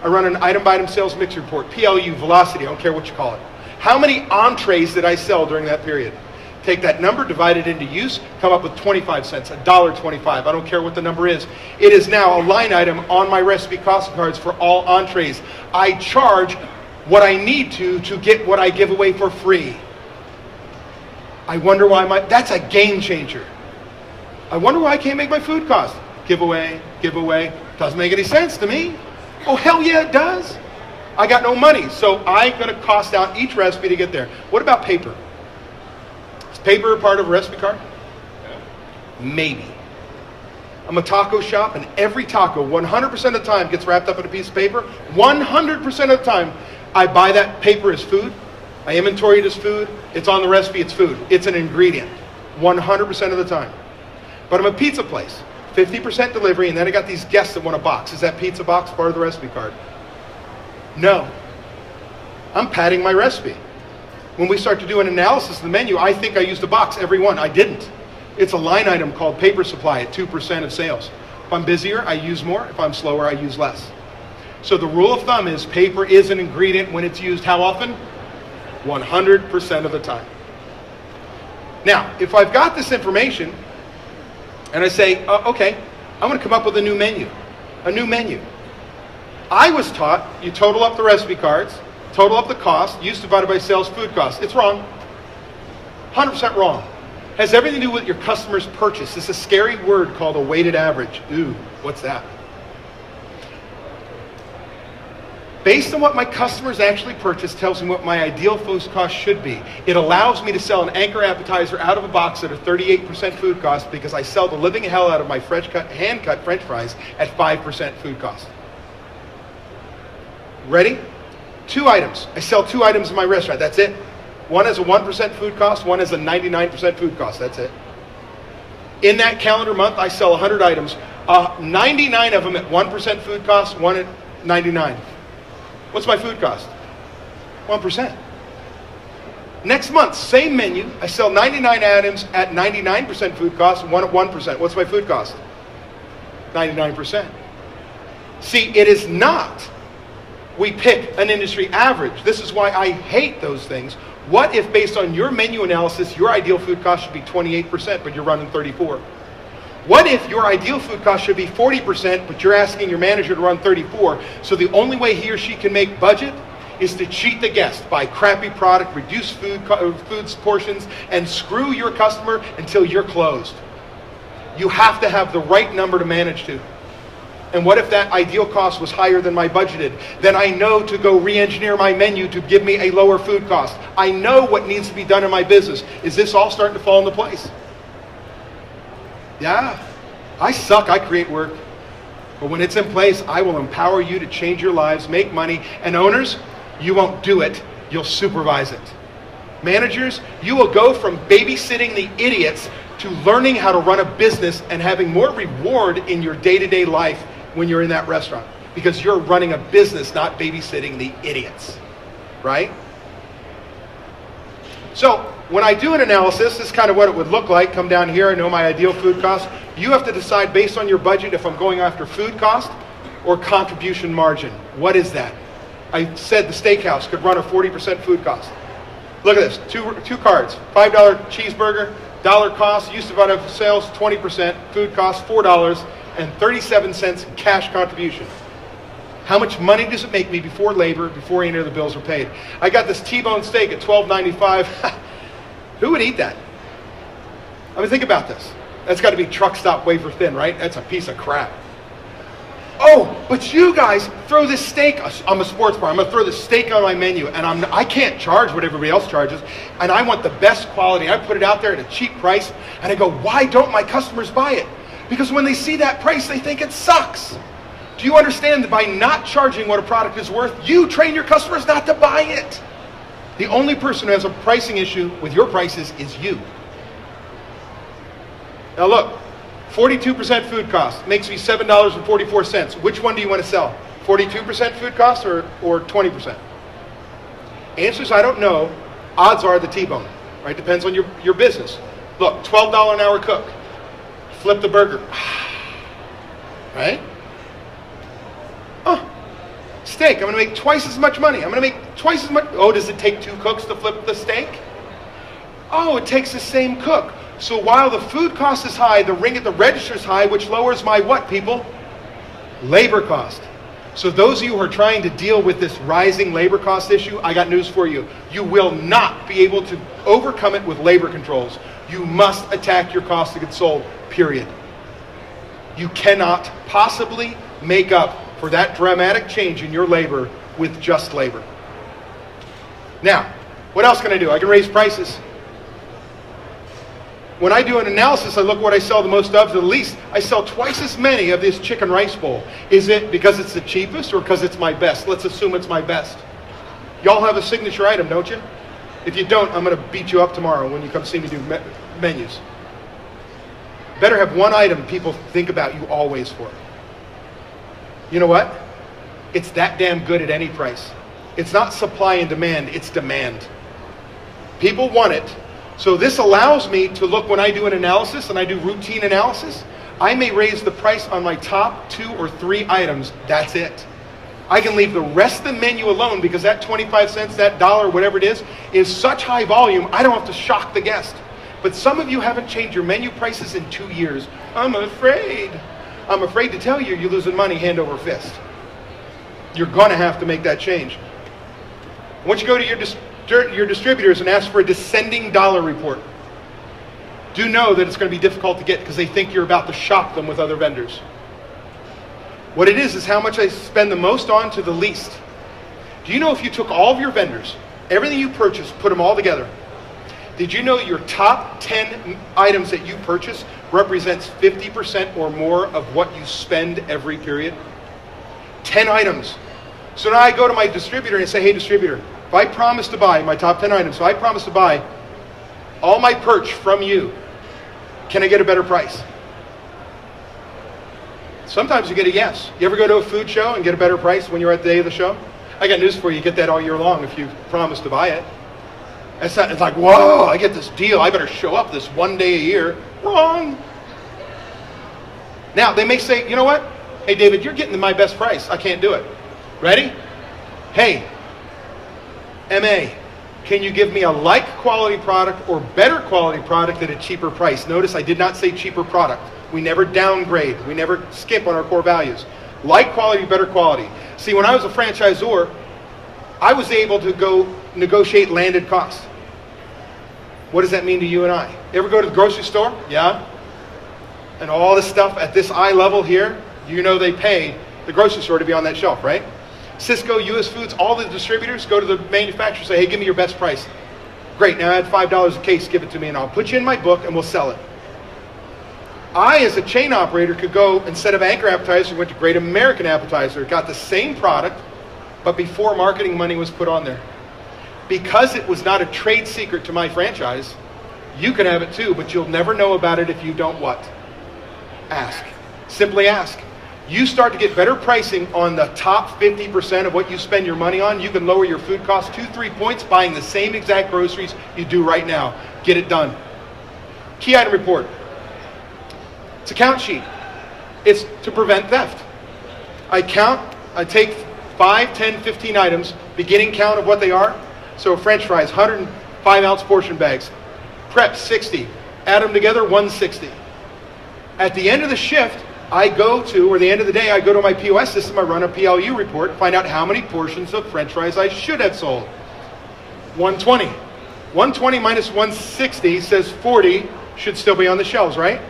Speaker 2: I run an item-by-item sales mix report, PLU, velocity, I don't care what you call it. How many entrees did I sell during that period? Take that number, divide it into use, come up with 25 cents, $1.25. I don't care what the number is. It is now a line item on my recipe costing cards for all entrees. I charge what I need to get what I give away for free. I wonder why that's a game changer. I wonder why I can't make my food cost. Give away. Doesn't make any sense to me. Oh, hell yeah, it does. I got no money, so I'm going to cost out each recipe to get there. What about paper? Is paper a part of a recipe card? Maybe. I'm a taco shop, and every taco, 100% of the time, gets wrapped up in a piece of paper. 100% of the time, I buy that paper as food. I inventory it as food. It's on the recipe, it's food. It's an ingredient, 100% of the time. But I'm a pizza place, 50% delivery, and then I got these guests that want a box. Is that pizza box part of the recipe card? No. I'm padding my recipe. When we start to do an analysis of the menu, I think I used a box every one. I didn't. It's a line item called paper supply at 2% of sales. If I'm busier, I use more. If I'm slower, I use less. So the rule of thumb is paper is an ingredient when it's used how often? 100% of the time. Now, if I've got this information and I say, okay, I'm going to come up with a new menu. A new menu. I was taught you total up the recipe cards, total up the cost, use divided by sales food cost. It's wrong. 100% wrong. Has everything to do with your customer's purchase. It's a scary word called a weighted average. Ooh, what's that? Based on what my customers actually purchase tells me what my ideal food cost should be. It allows me to sell an anchor appetizer out of a box at a 38% food cost because I sell the living hell out of my hand-cut French fries at 5% food cost. Ready? 2 items. I sell 2 items in my restaurant. That's it. One has a 1% food cost, one has a 99% food cost. That's it. In that calendar month, I sell 100 items. 99 of them at 1% food cost, 1 at 99. What's my food cost? 1%. Next month, same menu. I sell 99 items at 99% food cost, 1 at 1%. What's my food cost? 99%. See, it is not we pick an industry average. This is why I hate those things. What if based on your menu analysis, your ideal food cost should be 28%, but you're running 34%? What if your ideal food cost should be 40%, but you're asking your manager to run 34%, so the only way he or she can make budget is to cheat the guest, buy crappy product, reduce food portions, and screw your customer until you're closed? You have to have the right number to manage to. And what if that ideal cost was higher than my budgeted? Then I know to go re-engineer my menu to give me a lower food cost. I know what needs to be done in my business. Is this all starting to fall into place? Yeah, I suck, I create work. But when it's in place, I will empower you to change your lives, make money. And owners, you won't do it, you'll supervise it. Managers, you will go from babysitting the idiots to learning how to run a business and having more reward in your day-to-day life when you're in that restaurant. Because you're running a business, not babysitting the idiots, right? So, when I do an analysis, this is kind of what it would look like. Come down here, I know my ideal food cost. You have to decide based on your budget if I'm going after food cost or contribution margin. What is that? I said the steakhouse could run a 40% food cost. Look at this, two cards. $5 cheeseburger, dollar cost, use divided by sales, 20%, food cost, $4.37 cash contribution. How much money does it make me before labor, before any of the bills are paid? I got this T-bone steak at $12.95. Who would eat that? I mean, think about this. That's got to be truck stop wafer thin, right? That's a piece of crap. Oh, but you guys throw this steak. I'm a sports bar. I'm going to throw this steak on my menu, and I can't charge what everybody else charges, and I want the best quality. I put it out there at a cheap price, and I go, why don't my customers buy it? Because when they see that price, they think it sucks. Do you understand that by not charging what a product is worth, you train your customers not to buy it? The only person who has a pricing issue with your prices is you. Now look, 42% food cost makes me $7.44. Which one do you want to sell? 42% food cost or 20%? Answers, I don't know. Odds are the T-bone, right? Depends on your business. Look, $12 an hour cook. Flip the burger. Right? Steak, I'm going to make twice as much money. I'm going to make twice as much. Oh, does it take 2 cooks to flip the steak? Oh, it takes the same cook. So while the food cost is high, the ring at the register is high, which lowers my what, people? Labor cost. So those of you who are trying to deal with this rising labor cost issue, I got news for you. You will not be able to overcome it with labor controls. You must attack your cost of goods sold, period. You cannot possibly make up for that dramatic change in your labor with just labor. Now, what else can I do? I can raise prices. When I do an analysis, I look at what I sell the most of to the least. I sell twice as many of this chicken rice bowl. Is it because it's the cheapest or because it's my best? Let's assume it's my best. Y'all have a signature item, don't you? If you don't, I'm going to beat you up tomorrow when you come see me do menus. Better have one item people think about you always for. You know what? It's that damn good at any price. It's not supply and demand, it's demand. People want it. So this allows me to look when I do an analysis and I do routine analysis, I may raise the price on my top 2 or 3 items. That's it. I can leave the rest of the menu alone because that 25 cents, that dollar, whatever it is such high volume, I don't have to shock the guest. But some of you haven't changed your menu prices in 2 years. I'm afraid. I'm afraid to tell you, you're losing money hand over fist. You're going to have to make that change. Once you go to your distributors and ask for a descending dollar report, do know that it's going to be difficult to get because they think you're about to shock them with other vendors. What it is how much I spend the most on to the least. Do you know if you took all of your vendors, everything you purchase, put them all together, did you know your top 10 items that you purchase represents 50% or more of what you spend every period? 10 items. So now I go to my distributor and say, hey distributor, if I promise to buy my top 10 items, so I promise to buy all my perch from you, can I get a better price? Sometimes you get a yes. You ever go to a food show and get a better price when you're at the day of the show? I got news for you, you get that all year long if you promise to buy it. It's like, whoa, I get this deal, I better show up this one day a year. Wrong. Now, they may say, you know what? Hey, David, you're getting my best price. I can't do it. Ready? Hey, MA, can you give me a like quality product or better quality product at a cheaper price? Notice I did not say cheaper product. We never downgrade. We never skimp on our core values. Like quality, better quality. See, when I was a franchisor, I was able to go negotiate landed costs. What does that mean to you and I? You ever go to the grocery store? Yeah? And all this stuff at this eye level here, you know they pay the grocery store to be on that shelf, right? Cisco, US Foods, all the distributors go to the manufacturer and say, hey, give me your best price. Great, now add $5 a case, give it to me, and I'll put you in my book and we'll sell it. I, as a chain operator, could go, instead of Anchor Appetizer, went to Great American Appetizer, got the same product, but before marketing money was put on there. Because it was not a trade secret to my franchise, you can have it too, but you'll never know about it if you don't what? Ask. Simply ask. You start to get better pricing on the top 50% of what you spend your money on, you can lower your food costs 2-3 points buying the same exact groceries you do right now. Get it done. Key item report. It's a count sheet. It's to prevent theft. I take 5, 10, 15 items, beginning count of what they are. So French fries, 105-ounce portion bags. Prep, 60. Add them together, 160. At the end of the shift, I go to, or the end of the day, I go to my POS system, I run a PLU report, find out how many portions of French fries I should have sold. 120. 120 minus 160 says 40 should still be on the shelves, right?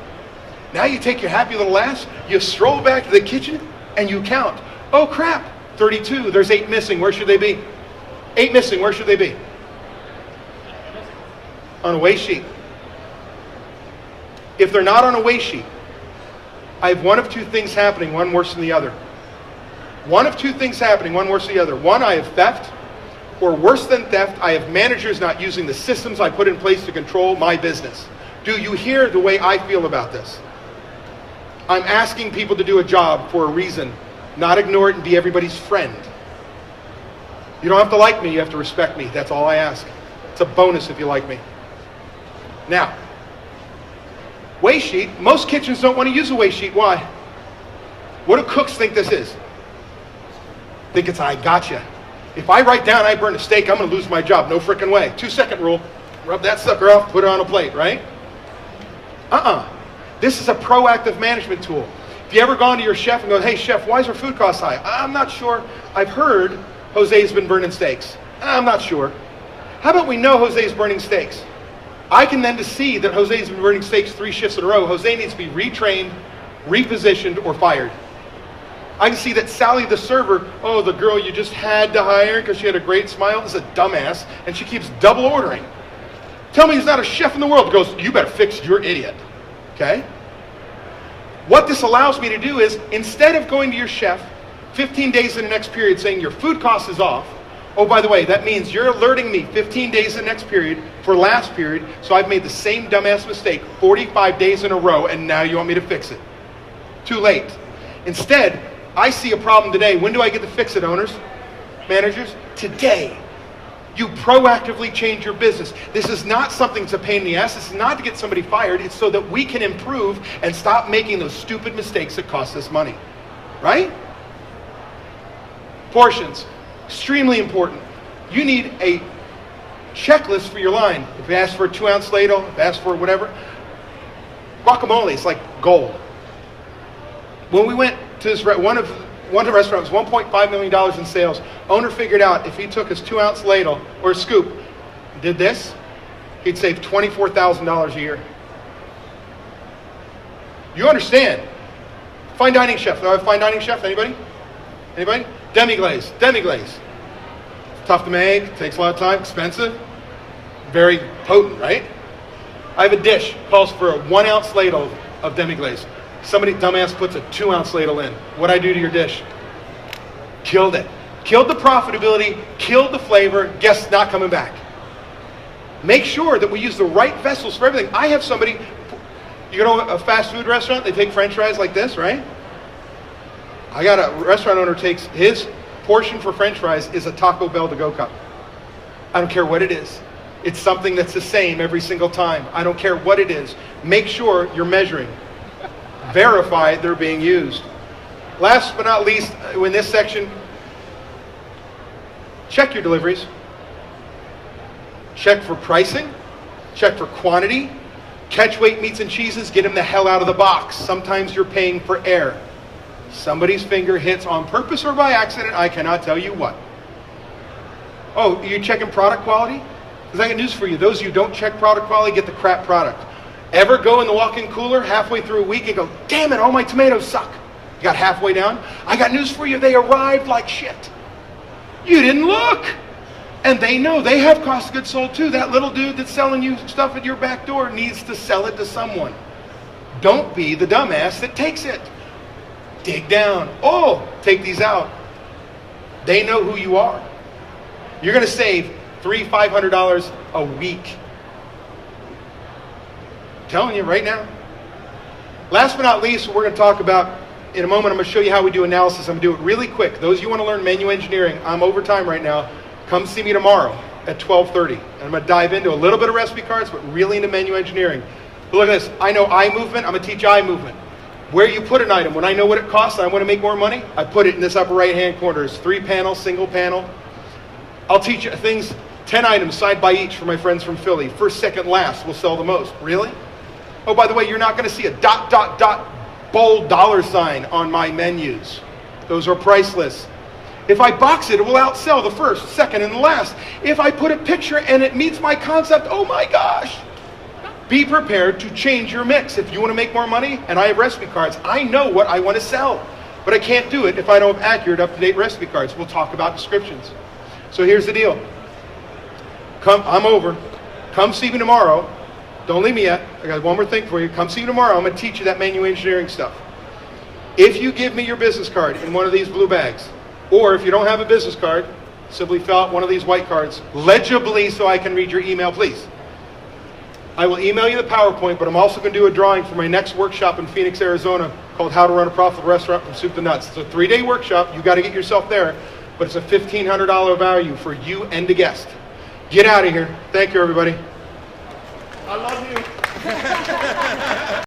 Speaker 2: Now you take your happy little ass, you stroll back to the kitchen, and you count. Oh crap, 32, there's 8 missing, where should they be? 8 missing, where should they be? On a weigh sheet. If they're not on a weigh sheet, I have one of two things happening, one worse than the other. One of two things happening, one worse than the other. One, I have theft, or worse than theft, I have managers not using the systems I put in place to control my business. Do you hear the way I feel about this? I'm asking people to do a job for a reason, not ignore it and be everybody's friend. You don't have to like me, you have to respect me. That's all I ask. It's a bonus if you like me. Now, weigh sheet, most kitchens don't want to use a weigh sheet. Why? What do cooks think this is? think it's I gotcha. If I write down I burn a steak, I'm going to lose my job. No frickin' way. 2-second rule. Rub that sucker off, put it on a plate, right? This is a proactive management tool. If you ever gone to your chef and go, hey chef, why is our food cost high? I'm not sure. I've heard Jose's been burning steaks. I'm not sure. How about we know Jose's burning steaks? I can then see that Jose's been burning steaks 3 shifts in a row. Jose needs to be retrained, repositioned, or fired. I can see that Sally the server, oh, the girl you just had to hire because she had a great smile, is a dumbass, and she keeps double ordering. Tell me he's not a chef in the world. Goes, you better fix your idiot. Okay? What this allows me to do is, instead of going to your chef 15 days in the next period saying your food cost is off, oh, by the way, that means you're alerting me 15 days in the next period for last period, so I've made the same dumbass mistake 45 days in a row, and now you want me to fix it. Too late. Instead, I see a problem today. When do I get to fix it, owners? Managers? Today. You proactively change your business. This is not something that's a pain in the ass. This is not to get somebody fired. It's so that we can improve and stop making those stupid mistakes that cost us money. Right? Portions. Extremely important. You need a checklist for your line. If you ask for a 2-ounce ladle, if you ask for whatever, guacamole is like gold. When we went to this one of the restaurants, $1.5 million in sales. Owner figured out if he took his 2-ounce ladle or scoop, did this, he'd save $24,000 a year. You understand? Fine dining chef. Do I have a fine dining chef? Anybody? Anybody? Demi-glaze. Demi-glaze. Tough to make, takes a lot of time, expensive, very potent, right? I have a dish, calls for a 1-ounce ladle of demi-glaze. Somebody, dumbass, puts a 2-ounce ladle in. What'd I do to your dish? Killed it. Killed the profitability, killed the flavor, guests not coming back. Make sure that we use the right vessels for everything. I have somebody, you go to a fast food restaurant, they take french fries like this, right? I got a restaurant owner takes his portion for french fries is a Taco Bell to-go cup. I don't care what it is. It's something that's the same every single time. I don't care what it is. Make sure you're measuring. Verify they're being used. Last but not least, in this section, check your deliveries. Check for pricing. Check for quantity. Catch weight meats and cheeses, get them the hell out of the box. Sometimes you're paying for air. Somebody's finger hits on purpose or by accident, I cannot tell you what. Oh, you checking product quality? Because I got news for you. Those of you who don't check product quality get the crap product. Ever go in the walk-in cooler halfway through a week and go, damn it, all my tomatoes suck. You got halfway down? I got news for you. They arrived like shit. You didn't look. And they know they have cost of goods sold too. That little dude that's selling you stuff at your back door needs to sell it to someone. Don't be the dumbass that takes it. Dig down. Oh, take these out. They know who you are. You're going to save $300-500 a week. I'm telling you right now. Last but not least, we're going to talk about, in a moment, I'm going to show you how we do analysis. I'm going to do it really quick. Those of you who want to learn menu engineering, I'm over time right now. Come see me tomorrow at 12:30. And I'm going to dive into a little bit of recipe cards, but really into menu engineering. But look at this. I know eye movement. I'm going to teach eye movement. Where you put an item. When I know what it costs and I want to make more money, I put it in this upper right-hand corner. It's 3-panel, single panel. I'll teach you things, 10 items side by each for my friends from Philly. First, second, last will sell the most. Really? Oh, by the way, you're not going to see a ... bold $ on my menus. Those are priceless. If I box it, it will outsell the first, second, and the last. If I put a picture and it meets my concept, oh my gosh. Be prepared to change your mix. If you want to make more money, and I have recipe cards, I know what I want to sell. But I can't do it if I don't have accurate, up-to-date recipe cards. We'll talk about descriptions. So here's the deal. I'm over. Come see me tomorrow. Don't leave me yet. I got one more thing for you. Come see me tomorrow. I'm going to teach you that menu engineering stuff. If you give me your business card in one of these blue bags, or if you don't have a business card, simply fill out one of these white cards, legibly so I can read your email, please. I will email you the PowerPoint, but I'm also going to do a drawing for my next workshop in Phoenix, Arizona called How to Run a Profitable Restaurant from Soup to Nuts. It's a 3-day workshop. You got to get yourself there, but it's a $1,500 value for you and the guest. Get out of here. Thank you, everybody.